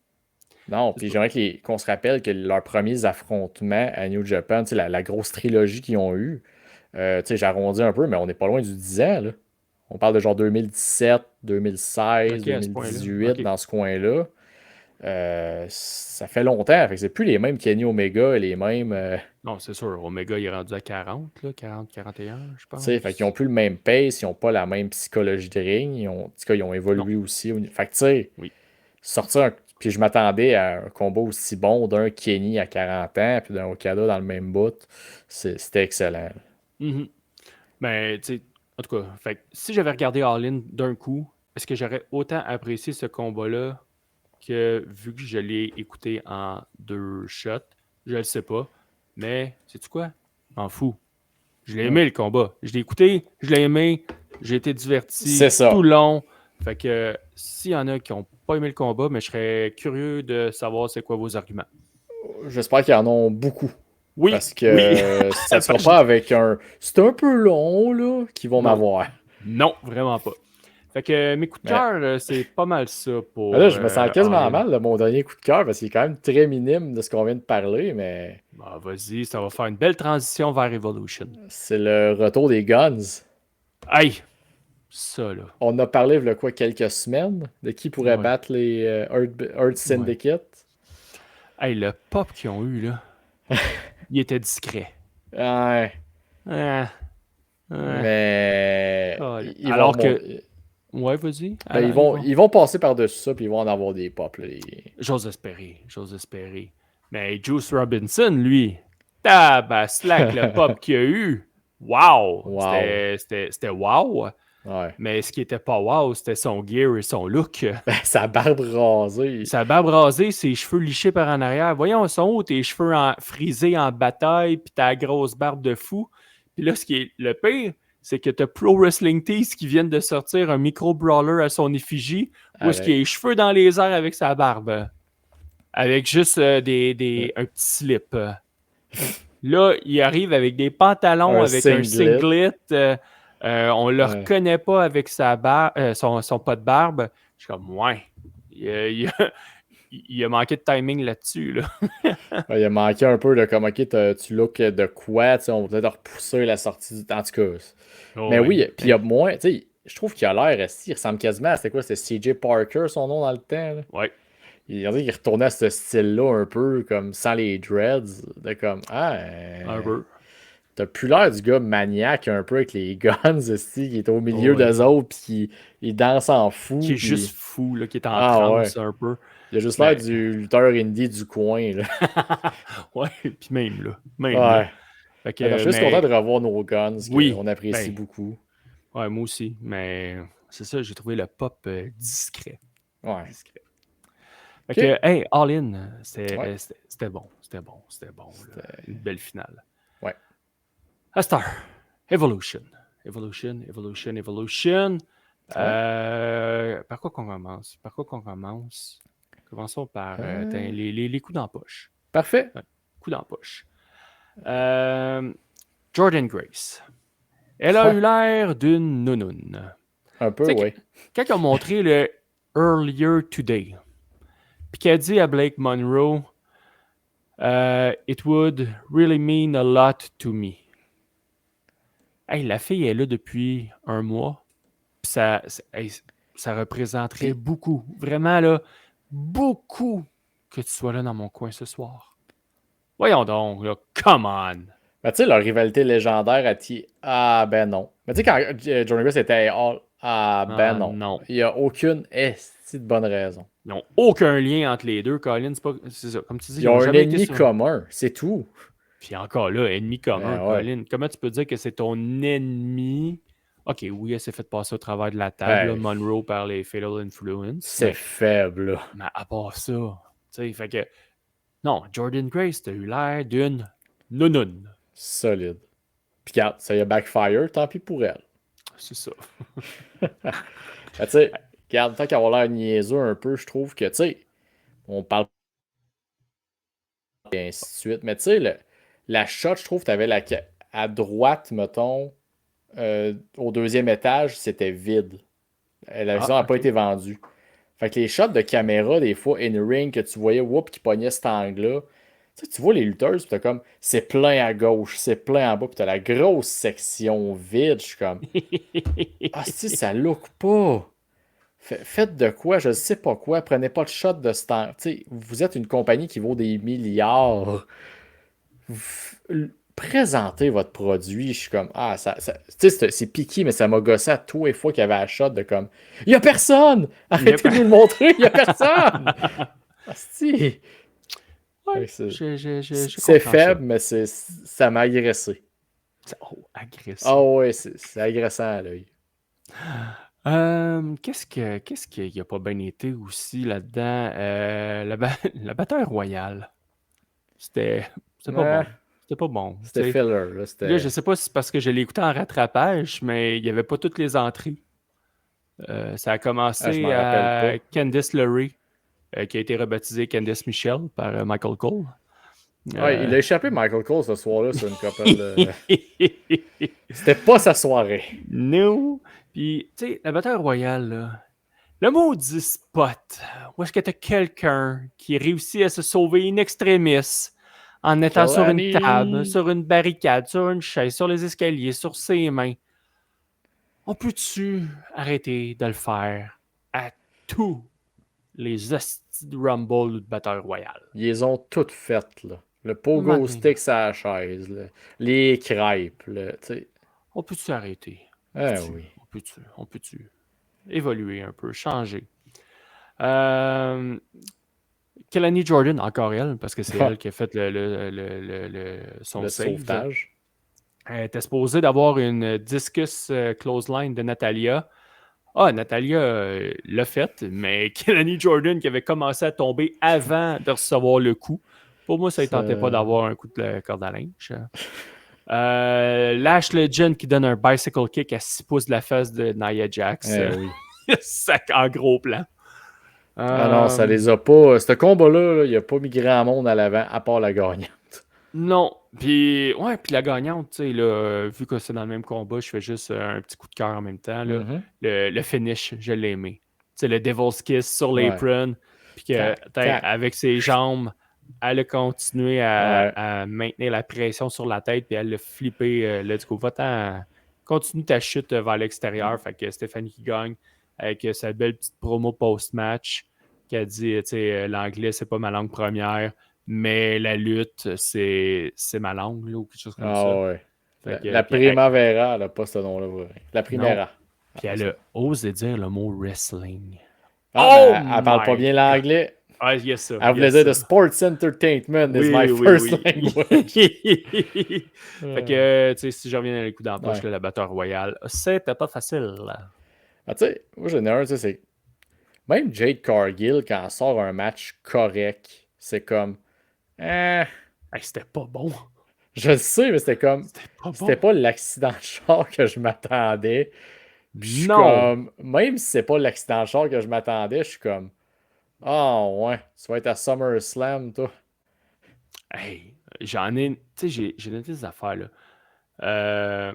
Non, C'est puis pas- j'aimerais qu'on se rappelle que leurs premiers affrontements à New Japan, tu sais, la grosse trilogie qu'ils ont eue, tu sais, j'arrondis un peu, mais on n'est pas loin du 10 ans, là. On parle de genre 2017, 2016, OK, à ce point-là. 2018, OK. dans ce coin-là. Ça fait longtemps, fait que c'est plus les mêmes Kenny Omega et les mêmes. Non, c'est sûr. Omega, il est rendu à 40, là, 40, 41, je Tu sais, fait qu'ils n'ont pense. plus le même pace, ils n'ont pas la même psychologie de ring. En tout cas, ils ont Non, évolué aussi. Fait que tu sais, oui. sortir puis je m'attendais à un combat aussi bon d'un Kenny à 40 ans, puis d'un Okada dans le même bout. C'était excellent. Mhm. Mais, tu sais, en tout cas, fait, que si j'avais regardé All In d'un coup, est-ce que j'aurais autant apprécié ce combat-là que vu que je l'ai écouté en 2 shots? Je le sais pas. Mais, sais-tu quoi? M'en fous. Je l'ai aimé le combat. Je l'ai écouté, je l'ai aimé, j'ai été diverti C'est ça. tout le long. Fait que s'il y en a qui n'ont pas aimé le combat, mais je serais curieux de savoir c'est quoi vos arguments. J'espère qu'il y en a beaucoup. Oui, Parce oui. que ça sera pas avec un c'est un peu long, là, qu'ils vont Non. m'avoir. Non, vraiment pas. Fait que mes coups de cœur, c'est pas mal ça pour. Là, je me sens quasiment All In. mal de mon dernier coup de cœur parce qu'il est quand même très minime de ce qu'on vient de parler, mais Bah, vas-y, ça va faire une belle transition vers Evolution. c'est le retour des guns. Aïe! Ça, là. On a parlé, il y a quoi, quelques semaines de qui pourrait Ouais. battre les Earth Syndicate. Hey, le pop qu'ils ont eu, là, il était discret. Ouais, Ah, ah. mais Oh, ils alors vont que. remonter. Ouais, vas-y. Ben, Alors, ils vont passer par-dessus ça, puis ils vont en avoir des pop. Là, J'ose espérer, j'ose espérer. Mais Juice Robinson, lui, tabaslac, le pop qu'il a eu. Wow! Wow. C'était wow. Ouais. Mais ce qui était pas wow, c'était son gear et son look. Sa barbe rasée. Sa barbe rasée, ses cheveux lichés par en arrière. Voyons, sont où tes cheveux frisés en bataille, puis ta grosse barbe de fou. Puis là, ce qui est le pire, c'est que t'as Pro Wrestling Tees qui viennent de sortir un micro-brawler à son effigie, où est-ce qu'il a les cheveux dans les airs avec sa barbe. Avec juste un petit slip. Là, il arrive avec des pantalons, avec un singlet. On le reconnaît pas avec son pas de barbe. Je suis comme, ouais. Il a manqué de timing là-dessus. Là. Il a manqué un peu de comme, ok, tu look de quoi, on va peut-être repousser la sortie du. En tout cas. Oh, Mais oui, puis il y a moins, tu sais, je trouve qu'il a l'air, il ressemble quasiment à, c'était quoi, c'était CJ Parker, son nom dans le temps. Là. Ouais. Il retournait à ce style-là un peu, comme sans les dreads, de comme, Un peu. t'as plus l'air du gars maniaque un peu avec les guns, aussi, qui est au milieu d'eux autres, puis il danse en fou. Qui est puis... juste fou, là, qui est en transe un peu. Il a juste l'air du lutteur indie du coin. Là. Ouais, puis même là. Ouais. Fait que, je suis juste content de revoir nos guns, qu'on apprécie ben, beaucoup. Ouais, moi aussi. Mais c'est ça, j'ai trouvé le pop discret. Ouais. Discret. Fait que, hey, All In, c'était bon. C'était bon. Là. Une belle finale. Ouais. Star, Evolution. Evolution. Par quoi qu'on commence? Commençons par les coups dans la poche. Parfait. Coups dans la poche. Jordan Grace. Elle a eu l'air d'une nounoune. Un peu, oui. Quand ils ont montré le Earlier Today, puis qu'elle dit à Blake Monroe, It would really mean a lot to me. Hey, la fille est là depuis un mois. Puis ça représenterait beaucoup. Vraiment, là, beaucoup que tu sois là dans mon coin ce soir. Voyons donc, là, come on! Mais tu sais, leur rivalité légendaire ah ben non. Mais tu sais, quand Jordan Grace était non. Il n'y a aucune de bonne raison. Ils n'ont aucun lien entre les deux, Colin. C'est ça. Comme tu dis, ils ont un ennemi commun, c'est tout. Puis encore là, ennemi commun, Colin. Comment tu peux dire que c'est ton ennemi? Ok, oui, elle s'est fait passer au travers de la table, là, Monroe par les Fatal Influence. C'est faible, là. Mais à part ça, tu sais, fait que... Non, Jordan Grace, t'as eu l'air d'une nounoune. Solide. Puis regarde, ça y a backfire, tant pis pour elle. C'est ça. Tu sais, regarde, tant qu'à avoir l'air niaiseux un peu, je trouve que, tu sais, on parle et ainsi de suite, mais tu sais, la shot, je trouve, tu avais à droite, mettons, au deuxième étage, c'était vide. La vision n'a pas été vendue. Fait que les shots de caméra, des fois, in-ring, que tu voyais, qui pognait cet angle-là, tu vois les lutteuses, pis t'as comme, c'est plein à gauche, c'est plein en bas, pis t'as la grosse section vide. Je suis comme, si ça look pas. Faites de quoi, je sais pas quoi, prenez pas de shot de ce temps. Vous êtes une compagnie qui vaut des milliards. Présentez votre produit. Je suis comme, c'est piqué, mais ça m'a gossé à tous les fois qu'il y avait un shot de comme, il y a personne! Arrêtez de nous le montrer, il y a personne! Asti! Ouais, c'est faible, mais ça m'a agressé. Agressé. Ah ouais, c'est agressant à l'œil. Qu'est-ce qu'il n'a pas bien été aussi là-dedans? La bataille royale. C'était pas bon. C'était pas bon. C'était T'sais. filler. Là, Là, je sais pas si c'est parce que je l'ai écouté en rattrapage, mais il n'y avait pas toutes les entrées. Ça a Je commencé m'en rappelle pas. à Candice LeRae, qui a été rebaptisée Candice Michelle par Michael Cole. Ouais, il a échappé Michael Cole ce soir-là sur une couple de... C'était pas sa soirée. Non. Puis, tu sais, la bataille royale, là, le maudit spot, où est-ce que t'as quelqu'un qui réussit à se sauver in extremis en étant sur une table, Kelani. sur une barricade, sur une chaise, sur les escaliers, sur ses mains. On peut-tu arrêter de le faire à tous les hosties de Rumble ou de bataille royale? Ils les ont toutes faites, là. Le pogo Mané, stick sur la chaise, là. Les crêpes, là, tu sais. on peut-tu arrêter? Ah oui. On peut-tu évoluer un peu, changer? Euh, Kelani Jordan, encore elle, parce que c'est elle qui a fait son Le save. sauvetage. Elle était supposée d'avoir une discus clothesline de Natalia. Ah, Natalia l'a fait, mais Kelani Jordan qui avait commencé à tomber avant de recevoir le coup. Pour moi, ça ne tentait pas d'avoir un coup de corde à linge. Lash Legend qui donne un bicycle kick à 6 pouces de la face de Nia Jax. Oui. Sac en gros plan. Ah non, ça les a pas. Ce combat-là, il n'y a pas mis grand monde à l'avant, à part la gagnante. Non. Puis, ouais, puis la gagnante, tu sais, là, vu que c'est dans le même combat, je fais juste un petit coup de cœur en même temps. Là. Le finish, je l'ai aimé. Tu sais, le Devil's Kiss sur l'apron. Puis que, avec ses jambes, elle a continué à maintenir la pression sur la tête, puis elle a flippé. Let's go, va-t'en. Continue ta chute vers l'extérieur. Fait que Stéphanie qui gagne avec sa belle petite promo post-match qui a dit, tu sais, l'anglais, c'est pas ma langue première. Mais la lutte, c'est ma langue, là, ou quelque chose comme ça. Ouais. Que, la Primavera, elle n'a pas ce nom-là. La Primera. Puis elle a osé dire le mot wrestling. Ah, elle parle pas bien l'anglais. Ah, yes, ça. Elle voulait dire the sports entertainment is my first language. Fait que, tu sais, si je reviens à les coups d'empoche, la bataille royale, c'était pas facile. Ah, tu sais, moi, j'en ai un, tu sais, c'est. Même Jade Cargill, quand elle sort un match correct, c'est comme. C'était pas bon. Je le sais, mais c'était comme. C'était pas l'accident de char que je m'attendais. Non. Même si c'est pas l'accident de char que je m'attendais, je suis comme. Ah ouais, tu vas être à SummerSlam, toi. Hey, j'en ai. Tu sais, j'ai noté des affaires, là.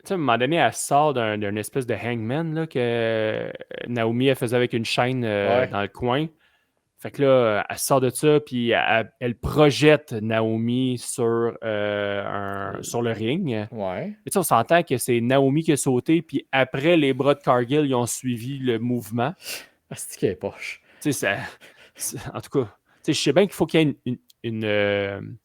Tu sais, à un moment donné, elle sort d'un espèce de hangman là, que Naomi elle faisait avec une chaîne dans le coin. Fait que là, elle sort de ça, puis elle projette Naomi sur le ring. Ouais. Et on s'entend que c'est Naomi qui a sauté, puis après, les bras de Cargill, ils ont suivi le mouvement. Ah, c'est qui est poche. Tu sais, en tout cas, je sais bien qu'il faut qu'il y ait une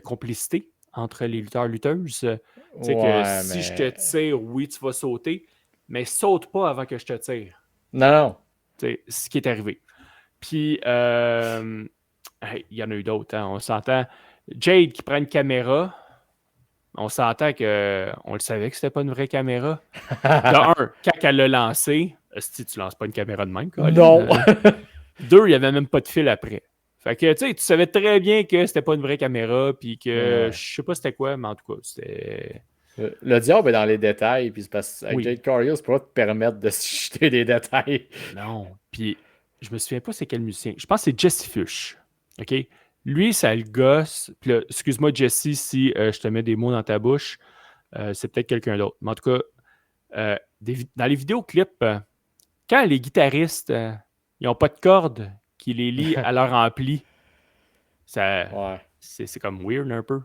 complicité entre les lutteurs-lutteuses. Tu sais que si je te tire, oui, tu vas sauter, mais saute pas avant que je te tire. Non. C'est ce qui est arrivé. Puis, il y en a eu d'autres. Hein. On s'entend. Jade qui prend une caméra. On s'entend qu'on le savait que c'était pas une vraie caméra. De un, quand elle l'a lancé, si tu lances pas une caméra de même, Colin, non. Deux, il n'y avait même pas de fil après. Fait que, tu sais, tu savais très bien que c'était pas une vraie caméra, puis que je sais pas c'était quoi, mais en tout cas, c'était... Le diable est dans les détails, puis c'est parce qu'avec Jade Cargill, c'est pas te permettre de se jeter des détails. Non, puis je me souviens pas c'est quel musicien. Je pense que c'est Jesse Fuchs, OK? Lui, ça le gosse. Puis là, excuse-moi, Jesse, si je te mets des mots dans ta bouche, c'est peut-être quelqu'un d'autre. Mais en tout cas, dans les vidéoclips, quand les guitaristes, ils n'ont pas de cordes qui les lient à leur ampli, ça, c'est comme weird un peu.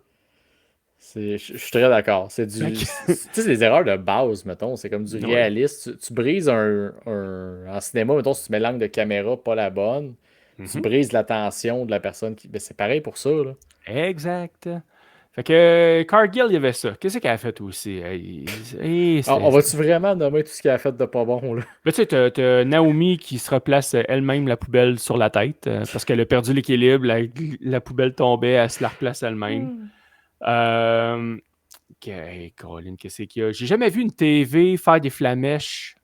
Je suis très d'accord. C'est du. Tu sais, c'est des erreurs de base, mettons. C'est comme du réaliste. Tu brises en cinéma, mettons, si tu mets l'angle de caméra pas la bonne, tu brises l'attention de la personne qui. Ben, c'est pareil pour ça, là. Exact. Fait que Cargill, il y avait ça. Qu'est-ce qu'elle a fait aussi? On va-tu vraiment nommer tout ce qu'elle a fait de pas bon, là? Ben, tu sais, t'as Naomi qui se replace elle-même la poubelle sur la tête parce qu'elle a perdu l'équilibre, la poubelle tombait, elle se la replace elle-même. Colin, qu'est-ce qu'il y a? J'ai jamais vu une TV faire des flamèches,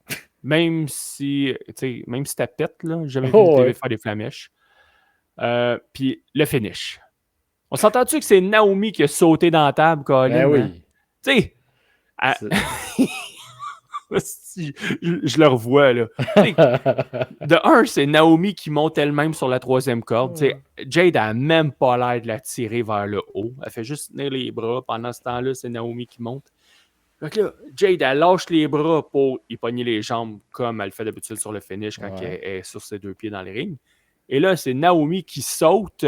même si t'as pète, là. J'ai jamais vu une TV faire des flamèches. Puis le finish. On s'entend-tu que c'est Naomi qui a sauté dans la table, Ben Colin? Hein? oui. Tu sais, C'est- je le revois, là. T'sais, de un, c'est Naomi qui monte elle-même sur la troisième corde. T'sais, Jade a même pas l'air de la tirer vers le haut. Elle fait juste tenir les bras. Pendant ce temps-là, c'est Naomi qui monte. Fait que là, Jade, elle lâche les bras pour y pogner les jambes comme elle fait d'habitude sur le finish quand elle est sur ses deux pieds dans les rings. Et là, c'est Naomi qui saute.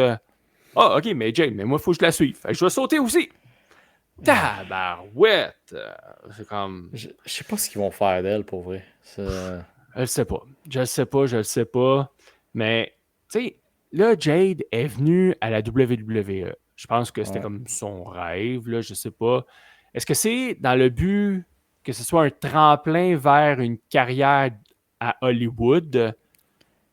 Ah, ok, mais Jade, mais moi, il faut que je la suive. Fait que je vais sauter aussi. Tabarouette! C'est comme. Je sais pas ce qu'ils vont faire d'elle, pour vrai. Je le sais pas. Je le sais pas. Mais, tu sais, là, Jade est venue à la WWE. Je pense que c'était Ouais. comme son rêve, là, je sais pas. Est-ce que c'est dans le but que ce soit un tremplin vers une carrière à Hollywood?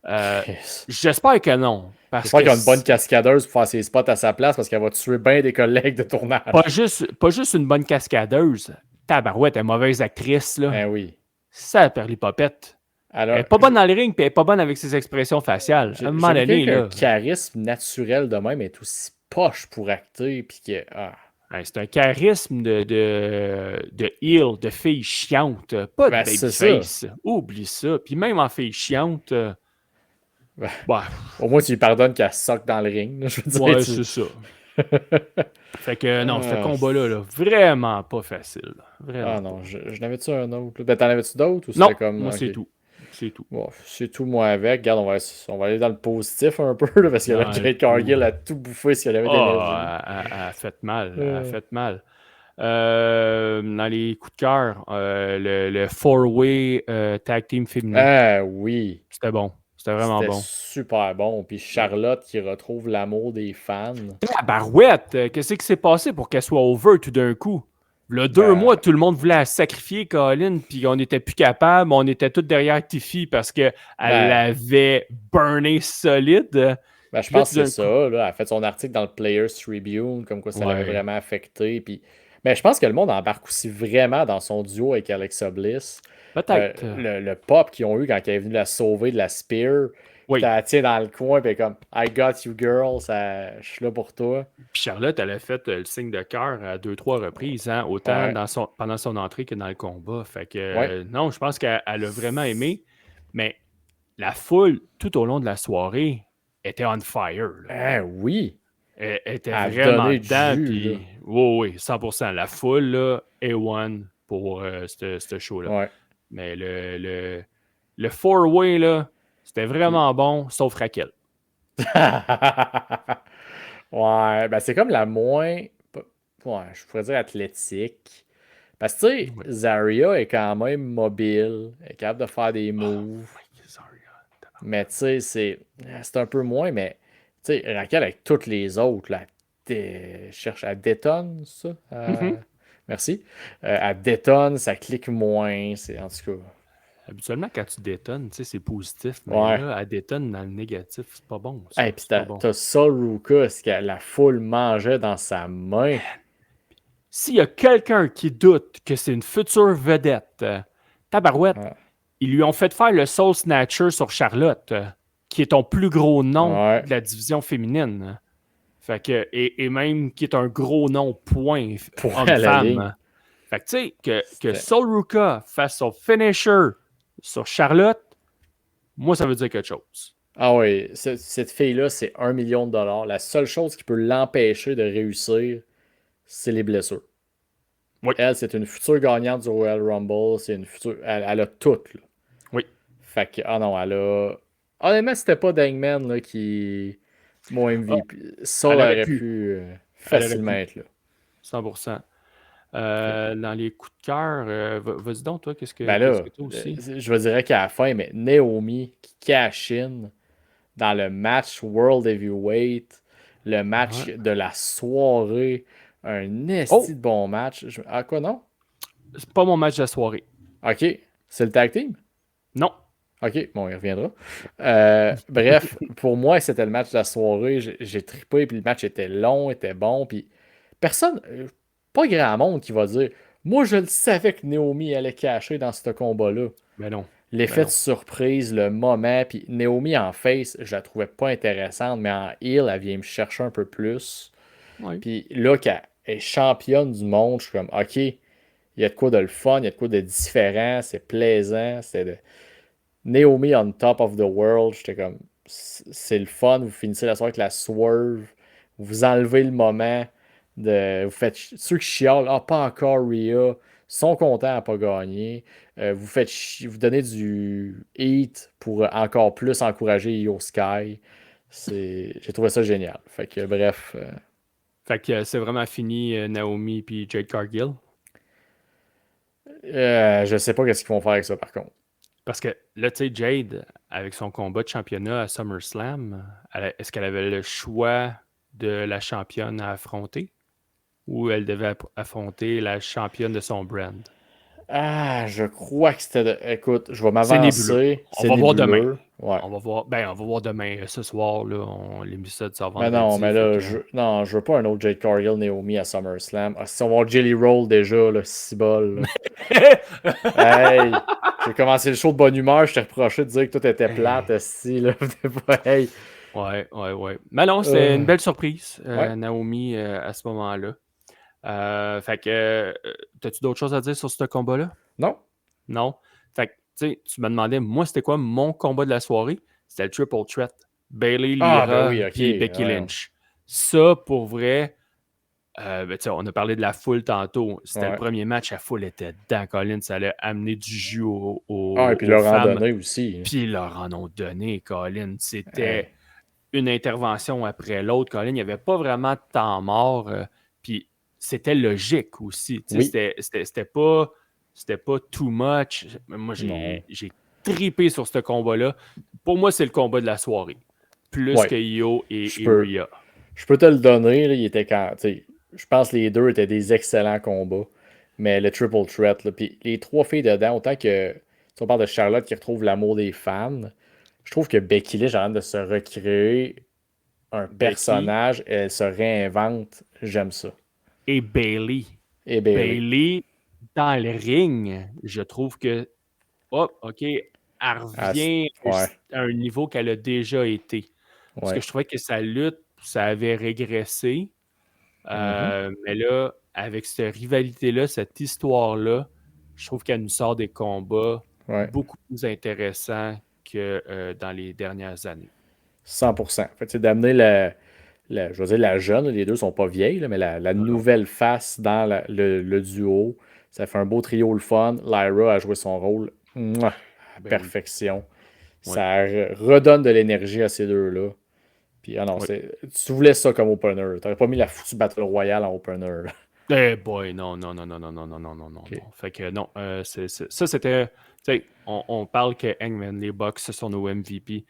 Chris. J'espère que non. Parce J'espère que qu'il y a une bonne cascadeuse pour faire ses spots à sa place parce qu'elle va tuer bien des collègues de tournage. pas juste une bonne cascadeuse. Tabarouette, elle est mauvaise actrice, là. Ben oui. Ça perd les popettes. Elle est Alors, pas bonne dans les rings, puis elle est pas bonne avec ses expressions faciales. À un moment j'aime donné, quelqu'un là. qui a un charisme naturel de même est aussi poche pour acter. Puis que. C'est un charisme de heel, de fille chiante. Pas de Ben, c'est ça. babyface. Oublie ça. Puis même en fille chiante, Ben, bah, au moins, tu lui pardonnes qu'elle soque dans le ring. Là, je veux dire, ouais, c'est ça. Fait que non, ce Ah, combat-là, là, vraiment pas facile. Vraiment pas. non, je n'avais-tu un autre? Ben, t'en avais-tu d'autres ou Non, c'était comme. moi, Ok. c'est tout. C'est tout. Bon, c'est tout, moi, avec. Regarde, on va aller dans le positif un peu, là, parce que là, Dans le Jade tout. Cargill a tout bouffé ce qu'elle avait d'énergie. Ah, elle a fait mal. Elle a Euh, fait mal. Dans les coups de cœur, le four-way tag team féminin. Ah oui, C'était bon. C'était vraiment c'était bon. super bon. Puis Charlotte qui retrouve l'amour des fans. La barouette, qu'est-ce qui s'est passé pour qu'elle soit over tout d'un coup? Là, 2 mois, Ben, tout le monde voulait la sacrifier, Colin, puis on n'était plus capable. On était tous derrière Tiffy parce qu'elle ben, l'avait burné solide. je Puis là, pense tout que c'est d'un ça. coup. Là. Elle a fait son article dans le Players Tribune, comme quoi ça l'avait Ouais. vraiment affecté. Puis... Mais je pense que le monde embarque aussi vraiment dans son duo avec Alexa Bliss. Peut-être. Le pop qu'ils ont eu quand elle est venue la sauver de la spear. Puis Oui. t'as la tiens dans le coin, puis comme I got you, girl, je suis là pour toi. Puis Charlotte, elle a fait le signe de cœur à 2, 3 reprises, hein, autant Ouais, pendant son entrée que dans le combat. Fait que ouais. non, je pense qu'elle a vraiment aimé. Mais la foule, tout au long de la soirée, était on fire. Là. Ah oui, Elle était à vraiment donner du dedans. jus, là. Puis, oui, 100%. La foule, là, A1 pour ce show-là. Ouais. Mais le four-way, là, c'était Puis, vraiment bon, sauf Raquel. ouais, ben c'est comme la moins, ouais, je pourrais dire athlétique. Parce que, tu sais, Oui. Zarya est quand même mobile, elle est capable de faire des Oh, moves. oui, sorry. Mais, tu sais, c'est un peu moins, mais, tu sais, Raquel avec toutes les autres, là, cherche à détonne, ça? Mhm. Merci. Elle détonne, ça clique moins, en tout cas. Habituellement, quand tu détonnes, tu sais, c'est positif, mais Ouais. là, elle détonne dans le négatif. C'est pas bon, ça. Et puis C'est pas bon. t'as Sol Ruka, ce que la foule mangeait dans sa main. S'il y a quelqu'un qui doute que c'est une future vedette, tabarouette, Ouais. ils lui ont fait faire le Soul Snatcher sur Charlotte, qui est ton plus gros nom Ouais. de la division féminine. Fait que, et même qui est un gros nom, point, Pour à la ligne. homme-femme. Fait que, tu sais, que C'était- Sol Ruka fasse son finisher sur Charlotte, moi, ça veut dire quelque chose. Ah oui, cette fille-là, c'est 1 million de dollars. La seule chose qui peut l'empêcher de réussir, c'est les blessures. Oui, Elle, c'est une future gagnante du Royal Rumble. C'est une future. Elle a tout, là. oui. Fait que, ah non, elle a. Honnêtement, c'était pas Dangman là, qui. Mon Ah, MVP. Ça elle aurait aurait pu. pu Elle aurait facilement pu. être là. 100%. Fait que, Dans les coups de cœur, vas-y donc, toi, ben qu'est-ce là, que tu as aussi? je veux dire qu'à la fin, mais Naomi qui cash in dans le match World Heavyweight, le match Ouais. de la soirée, un esti Oh, de bon match. Ah quoi, non? c'est pas mon match de la soirée. Ok, c'est le tag team? Non. Ok, bon, il reviendra. Bref, pour moi, c'était le match de la soirée. J'ai trippé, puis le match était long, était bon, puis personne, pas grand monde qui va dire, moi, je le savais que Naomi allait cacher dans ce combat-là. Ben non. Ben L'effet de non. surprise, le moment, puis Naomi en face, je la trouvais pas intéressante, mais en heel, elle vient me chercher un peu plus. Oui. Puis là, qu'elle est championne du monde, je suis comme, OK, il y a de quoi de le fun, il y a de quoi de différent, c'est plaisant, c'est de... Naomi on top of the world, j'étais comme, c'est le fun, vous finissez la soirée avec la swerve, vous enlevez le moment, vous faites ceux qui chialent, ah, pas encore Rhea, sont contents à pas gagner, vous donnez du heat pour encore plus encourager Io Sky, j'ai trouvé ça génial. Fait que bref, Fait que c'est vraiment fini Naomi puis Jade Cargill. je sais pas qu'est-ce qu'ils vont faire avec ça par contre. Parce que là, tu sais, Jade, avec son combat de championnat à SummerSlam, est-ce qu'elle avait le choix de la championne à affronter ou elle devait affronter la championne de son brand? Ah, je crois que c'était. Écoute, je vais C'est nébuleux. m'avancer. On C'est va voir demain. nébuleux. Ouais. On va voir demain. Ce soir, là, l'émission sort Mais non, vendredi. mais Fait là, que, non, je veux pas un autre Jade Cargill Naomi à SummerSlam. Ah, si on va voir Jelly Roll déjà, là, 6 bol. Là. Hey! J'ai commencé le show de bonne humeur, je t'ai reproché de dire que tout était plate, si, là. Hey! Ouais. Mais non, c'était une Euh, belle surprise, ouais, Naomi, à ce moment-là. Fait que, t'as-tu d'autres choses à dire sur ce combat-là? non? Non? Fait que, tu sais, tu me demandais, moi, c'était quoi mon combat de la soirée? C'était le Triple Threat. Bailey, Ah, ben Lyra, oui, ok. puis Becky Ouais, Lynch. Ça, pour vrai, ben, tu sais, on a parlé de la foule tantôt. C'était le ouais. premier match, la foule était dedans, Colin. Ça allait amener du jus Ah, et puis aux leur femmes. randonnée aussi. Puis ils leur en ont donné, Colin. C'était Hey. une intervention après l'autre, Colin. Il n'y avait pas vraiment de temps mort. Puis c'était logique aussi. Tu sais, Oui, c'était pas too much. Moi, non. j'ai tripé sur ce combat-là. Pour moi, c'est le combat de la soirée. Plus que Ouais, Io je et peux. Rhea. Je peux te le donner, là, il était quand. Tu sais, je pense que les deux étaient des excellents combats. Mais le triple threat, là, puis les trois filles dedans, autant que. Si on parle de Charlotte qui retrouve l'amour des fans, je trouve que Becky Lynch est en train de se recréer un Becky personnage, elle se réinvente. J'aime ça. et Bailey. Et Bailey. Bailey, dans le ring, je trouve que, hop, OK, elle revient Ouais, à un niveau qu'elle a déjà été. Parce que ouais. je trouvais que sa lutte, ça avait régressé. Mhm, Mais là, avec cette rivalité-là, cette histoire-là, je trouve qu'elle nous sort des combats ouais. beaucoup plus intéressants que dans les dernières années. 100%. Fait que, c'est d'amener je veux dire la jeune, les deux sont pas vieilles, là, mais la Non, non. nouvelle face dans le duo. Ça fait un beau trio le fun. Lyra a joué son rôle mouah, à Ben oui. perfection. Oui. Ça redonne de l'énergie à ces deux-là. Puis, ah non, Oui. tu voulais ça comme opener. T'aurais pas mis la foutue Battle Royale en opener. Là. Eh boy, non, non, non, non, non, non, non, non, non, non, Ok. non. Fait que non, ça c'était. Tu sais, on parle que Hangman, les Bucks, ce sont nos MVP.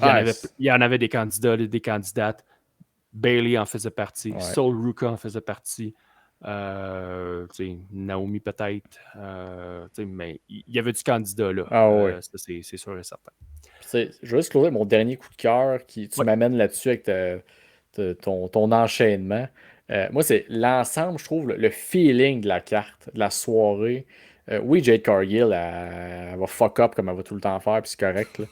Ah, Il y en avait des candidats, des candidates. Bailey en faisait partie. ouais. Sol Ruka en faisait partie. Tu sais, Naomi peut-être. Tu sais, mais il y avait du candidat là. Ah ouais. Ça, c'est sûr et certain. Puis, tu sais, je veux juste closer mon dernier coup de cœur qui tu Ouais. m'amènes là-dessus avec ton enchaînement. Moi, c'est l'ensemble, je trouve, le feeling de la carte, de la soirée. Oui, Jade Cargill, elle va fuck up comme elle va tout le temps faire, puis c'est correct. Là.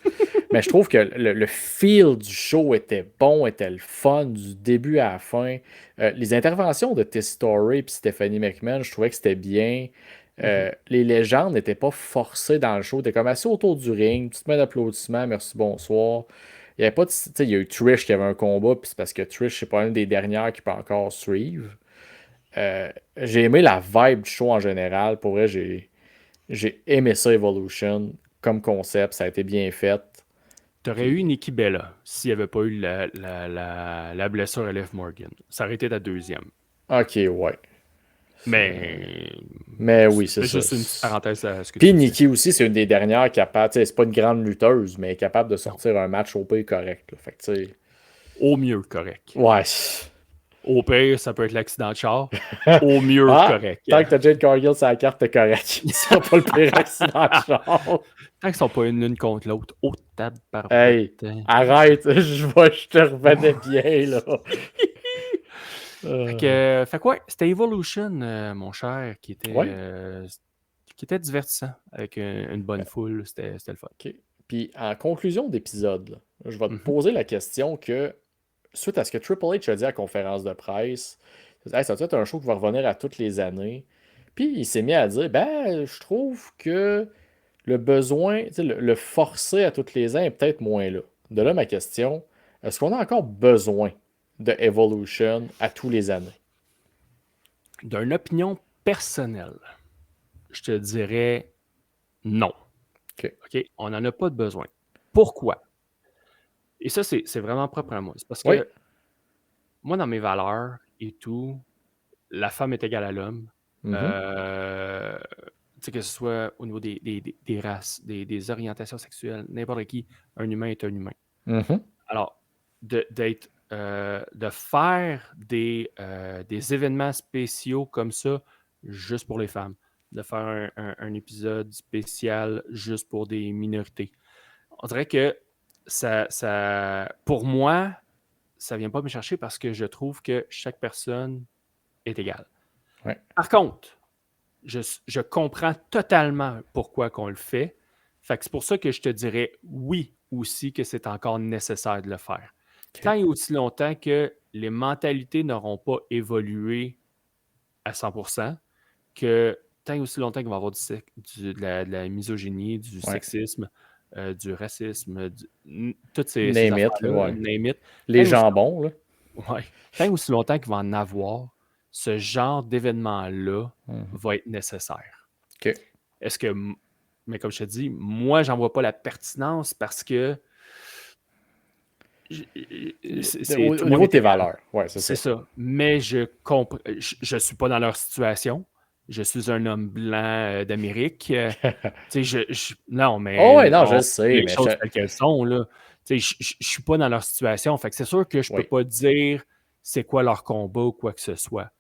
Mais je trouve que le feel du show était bon, était le fun du début à la fin. Les interventions de T-Story et Stephanie McMahon, je trouvais que c'était bien. Mhm. Les légendes n'étaient pas forcées dans le show. T'es comme assis autour du ring, petite main d'applaudissements, merci, bonsoir. Il y avait pas de. Tu sais, il y a eu Trish qui avait un combat, puis c'est parce que Trish, c'est pas une des dernières qui peut encore suivre. J'ai aimé la vibe du show en général. Pour vrai, j'ai aimé ça, Evolution, comme concept. Ça a été bien fait. T'aurais eu Puis, Nikki Bella s'il n'y avait pas eu la blessure à Liv Morgan. Ça aurait été ta deuxième. ok, ouais. Mais Mais oui, c'est c'était ça. juste une petite parenthèse à ce que Puis tu disais. Nikki aussi, c'est une des dernières capables. Tu sais, c'est pas une grande lutteuse, mais elle est capable de Non. sortir un match au pays correct. Là. Fait que, tu sais, Au mieux, correct. ouais. Au pire, ça peut être l'accident de char. Au mieux, Ah, correct. tant que t'as Jade Cargill sur la carte, t'es correct. Ce sera pas le pire accident de char. Tant qu'ils sont pas une l'une contre l'autre. Oh, tabarouette. Hey, arrête, je te revenais bien, là. Fait quoi? C'était Evolution, mon cher, Ouais, qui était divertissant avec une bonne foule. C'était le fun. ok. Puis en conclusion d'épisode, là, je vais te Mhm. poser la question que suite à ce que Triple H a dit à la conférence de presse, hey, ça doit être un show qui va revenir à toutes les années. Puis il s'est mis à dire, ben, je trouve que le besoin, tu sais, le forcer à toutes les ans est peut-être moins là. De là ma question, est-ce qu'on a encore besoin de Evolution à tous les années? D'une opinion personnelle, je te dirais non. OK. On n'en a pas de besoin. Pourquoi? Et ça, c'est vraiment propre à moi. C'est parce Oui. que moi, dans mes valeurs et tout, la femme est égale à l'homme. Tu sais, que ce soit au niveau des races, des orientations sexuelles, n'importe qui, un humain est un humain. Mhm. Alors, de faire des événements spéciaux comme ça, juste pour les femmes, de faire un épisode spécial juste pour des minorités. On dirait que pour moi, ça ne vient pas me chercher parce que je trouve que chaque personne est égale. Ouais. Par contre, je comprends totalement pourquoi qu'on le fait. Fait que c'est pour ça que je te dirais oui aussi que c'est encore nécessaire de le faire. OK. Tant et aussi longtemps que les mentalités n'auront pas évolué à 100%, que tant et aussi longtemps qu'il va y avoir de la misogynie, du Ouais. sexisme, du racisme, toutes ces Name it, affaires-là, ouais. name it, Les tant aussi jambons, là. ouais. Tant et aussi longtemps qu'il va en avoir, ce genre d'événement-là va être nécessaire. OK. Est-ce que, mais comme je te dis, moi, j'en vois pas la pertinence parce que Au niveau de tes valeurs, ouais, c'est c'est ça. ça. Mais je suis pas dans leur situation. Je suis un homme blanc d'Amérique. Tu sais, non, Oh, mais ouais, non, je le sais, les mais choses telles qu'elles sont, là. Tu sais, je suis pas dans leur situation. Fait que c'est sûr que je peux oui. pas dire c'est quoi leur combat ou quoi que ce soit.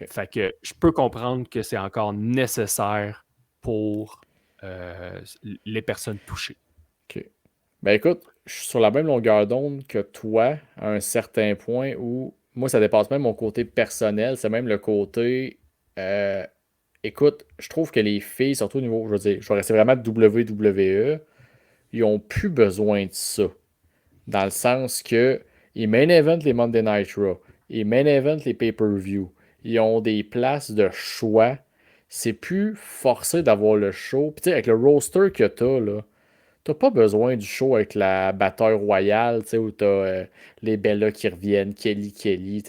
OK. Fait que je peux comprendre que c'est encore nécessaire pour les personnes touchées. OK. Ben écoute, je suis sur la même longueur d'onde que toi, à un certain point où moi, ça dépasse même mon côté personnel. C'est même le côté. euh, Écoute, je trouve que les filles, surtout au niveau, je veux dire, je vais rester vraiment de WWE, ils ont plus besoin de ça. Dans le sens que ils main event les Monday Night Raw, ils main event les pay-per-view, ils ont des places de choix. C'est plus forcé d'avoir le show. Puis tu sais, avec le roster que t'as, là, t'as pas besoin du show avec la bataille royale, tu sais, où t'as les Bella qui reviennent, Kelly.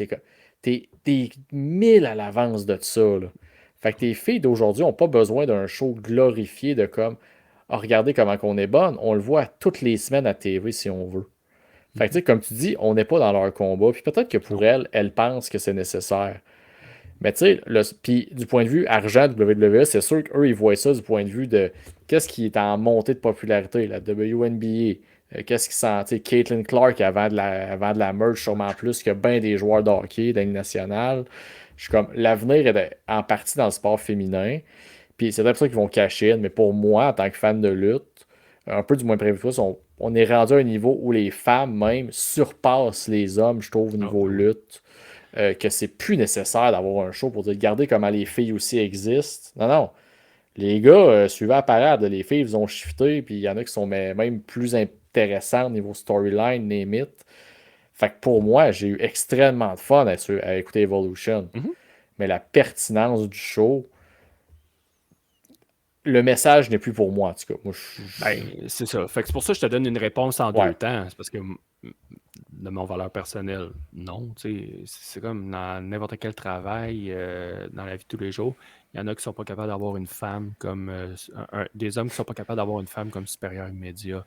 T'es 1000 à l'avance de ça, là. Fait que tes filles d'aujourd'hui ont pas besoin d'un show glorifié de comme, ah, regardez comment qu'on est bonne. On le voit toutes les semaines à TV si on veut. Fait que, tu sais, comme tu dis, on n'est pas dans leur combat. Puis peut-être que pour Non. elles pensent que c'est nécessaire. Mais tu sais, puis du point de vue argent WWE, c'est sûr qu'eux, ils voient ça du point de vue de qu'est-ce qui est en montée de popularité, la WNBA. Qu'est-ce qui sent, tu sais, Caitlin Clark avant de la merge, sûrement plus que bien des joueurs de hockey, de la Ligue nationale. Je suis comme, l'avenir est en partie dans le sport féminin. Puis c'est pour ça qu'ils vont cacher, mais pour moi, en tant que fan de lutte, un peu du moins prévu, on est rendu à un niveau où les femmes même surpassent les hommes, je trouve, au niveau oui. lutte. Que c'est plus nécessaire d'avoir un show pour dire regardez comment les filles aussi existent. Non, non. Les gars, suivant la parade, les filles, ils ont shifté, puis il y en a qui sont même plus intéressants au niveau storyline, name it. Fait que pour moi, j'ai eu extrêmement de fun à écouter Evolution. Mhm. Mais la pertinence du show, le message n'est plus pour moi, en tout cas. Moi, Ben, c'est ça. Fait que c'est pour ça que je te donne une réponse en ouais. deux temps. C'est parce que de mon valeur personnelle, non. C'est comme dans n'importe quel travail, dans la vie de tous les jours. Il y en a qui sont pas capables d'avoir une femme comme. Des hommes qui sont pas capables d'avoir une femme comme supérieure immédiat.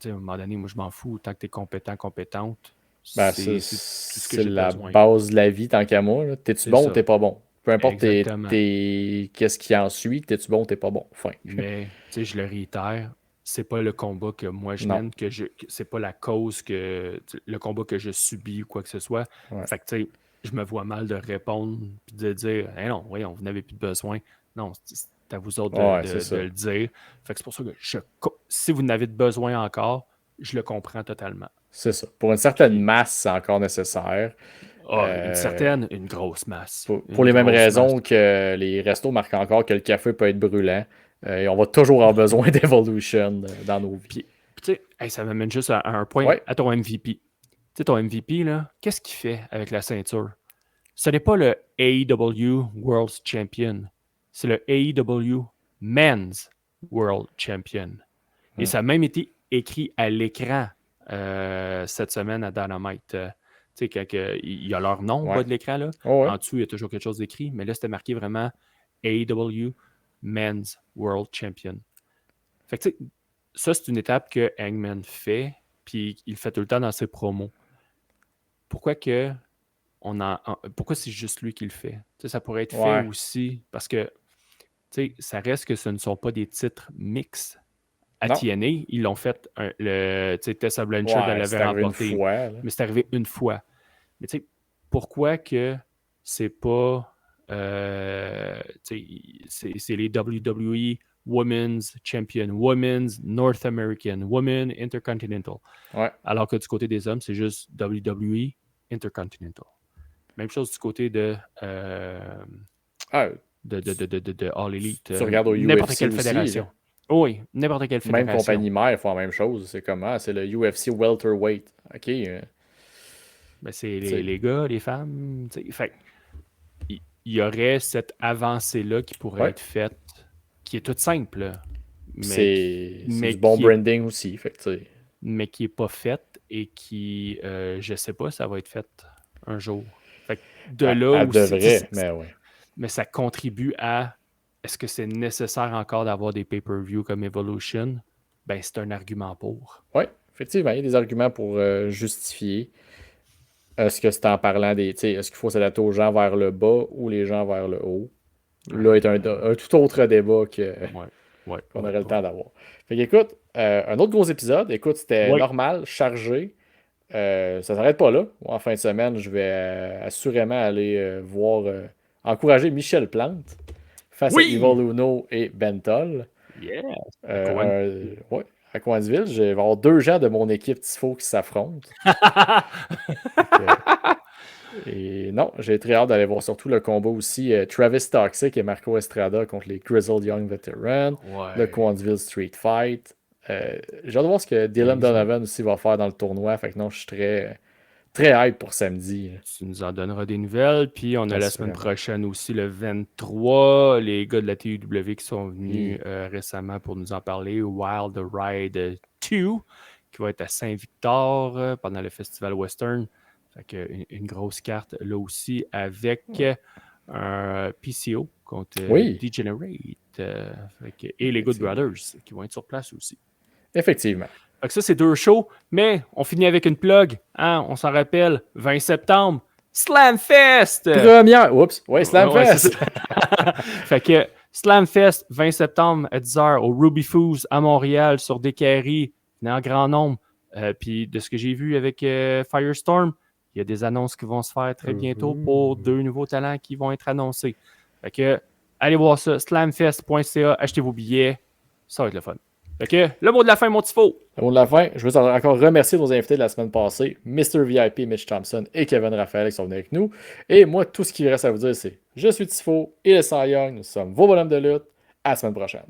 À un moment donné, moi, je m'en fous. Tant que tu es compétent, compétente, Ben, c'est tout ce que c'est j'ai la besoin. base de la vie, tant qu'à moi. T'es-tu C'est bon ou ça. t'es pas bon? Peu importe Exactement. qu'est-ce qui en suit, t'es-tu bon ou t'es pas bon. Fin. Mais, je le réitère, c'est pas le combat que moi je Non. mène, c'est pas la cause le combat que je subis ou quoi que ce soit. Ouais. Fait que, tu sais, je me vois mal de répondre puis de dire, hey non, voyons, vous n'avez plus de besoin. Non, c'est à vous autres Ouais, de c'est ça. le dire. Fait que c'est pour ça que si vous n'avez de besoin encore, je le comprends totalement. C'est ça. Pour une certaine Puis, masse, c'est encore nécessaire. une grosse masse. Pour les mêmes raisons que les restos marquent encore que le café peut être brûlant. Et on va toujours avoir besoin d'Evolution dans nos vies. Puis tu sais, hey, ça m'amène juste à un point, Ouais. à ton MVP. sais, ton MVP, là, qu'est-ce qu'il fait avec la ceinture? Ce n'est pas le AEW World Champion. C'est le AEW Men's World Champion. Et ça a même été écrit à l'écran cette semaine à Dynamite. Tu sais, quand il y a leur nom au bas de l'écran, là. Ouais. En dessous, il y a toujours quelque chose d'écrit, mais là, c'était marqué vraiment AEW Men's World Champion. Fait que, tu sais, ça, c'est une étape que Hangman fait, puis il fait tout le temps dans ses promos. Pourquoi c'est juste lui qui le fait? Tu sais, ça pourrait être fait aussi parce que, tu sais, ça reste que ce ne sont pas des titres mixtes. À TNA, ils l'ont fait, Tessa Blanchard l'avait remporté. Mais c'est arrivé une fois. Mais tu sais, pourquoi que c'est pas... c'est les WWE Women's Champion, Women's North American, Women Intercontinental. Ouais. Alors que du côté des hommes, c'est juste WWE Intercontinental. Même chose du côté de All Elite. Tu regardes au n'importe UFC quelle aussi, fédération. Oui, n'importe quelle fédération. Même compagnie mère font la même chose. C'est comment? C'est le UFC Welterweight. OK. Ben, c'est les gars, les femmes. Fait il y aurait cette avancée-là qui pourrait être faite, qui est toute simple. Là, c'est du bon branding aussi. Fait que, mais qui n'est pas faite et qui, je sais pas, ça va être fait un jour. Fait que de là elle devrait, mais ouais. Mais ça contribue à est-ce que c'est nécessaire encore d'avoir des pay-per-view comme Evolution? Ben, c'est un argument pour. Oui, effectivement, il y a des arguments pour justifier. Est-ce que c'est en parlant des. Est-ce qu'il faut s'adapter aux gens vers le bas ou les gens vers le haut? Là est un tout autre débat qu'on aurait le temps d'avoir. Fait qu'écoute, un autre gros épisode. Écoute, c'était normal, chargé. Ça s'arrête pas là. En fin de semaine, je vais assurément aller encourager Michel Plante face à Evil Uno et Bentol. Yeah! À Coinsville, je vais avoir 2 gens de mon équipe Tifo qui s'affrontent. Et non, j'ai très hâte d'aller voir surtout le combat aussi Travis Toxic et Marco Estrada contre les Grizzled Young Veterans, le Coinsville Street Fight. J'ai hâte de voir ce que Dylan Donovan aussi va faire dans le tournoi. Fait que non, je suis très, très hype pour samedi. Tu nous en donneras des nouvelles. Puis on a la semaine prochaine aussi, le 23, les gars de la TUW qui sont venus récemment pour nous en parler. Wild Ride 2, qui va être à Saint-Victor pendant le Festival Western. Fait que une grosse carte là aussi avec un PCO contre Degenerate et les Good Brothers qui vont être sur place aussi. Effectivement. Fait que ça, c'est 2 shows, mais on finit avec une plug. Hein? On s'en rappelle, 20 septembre, Slamfest! Première! Oups! Ouais, Slamfest! Fait que Slamfest, 20 septembre à 10h au Ruby Foos à Montréal sur Descaries, en grand nombre. Puis de ce que j'ai vu avec Firestorm, il y a des annonces qui vont se faire très bientôt pour 2 nouveaux talents qui vont être annoncés. Fait que allez voir ça, slamfest.ca, achetez vos billets, ça va être le fun. Fait que le mot de la fin, mon tifo. Le mot de la fin, je veux encore remercier nos invités de la semaine passée, Mr. VIP, Mitch Thompson et Kevin Raphaël qui sont venus avec nous. Et moi, tout ce qu'il reste à vous dire, c'est je suis Tifo et le Cy Young, nous sommes vos bonhommes de lutte. À la semaine prochaine.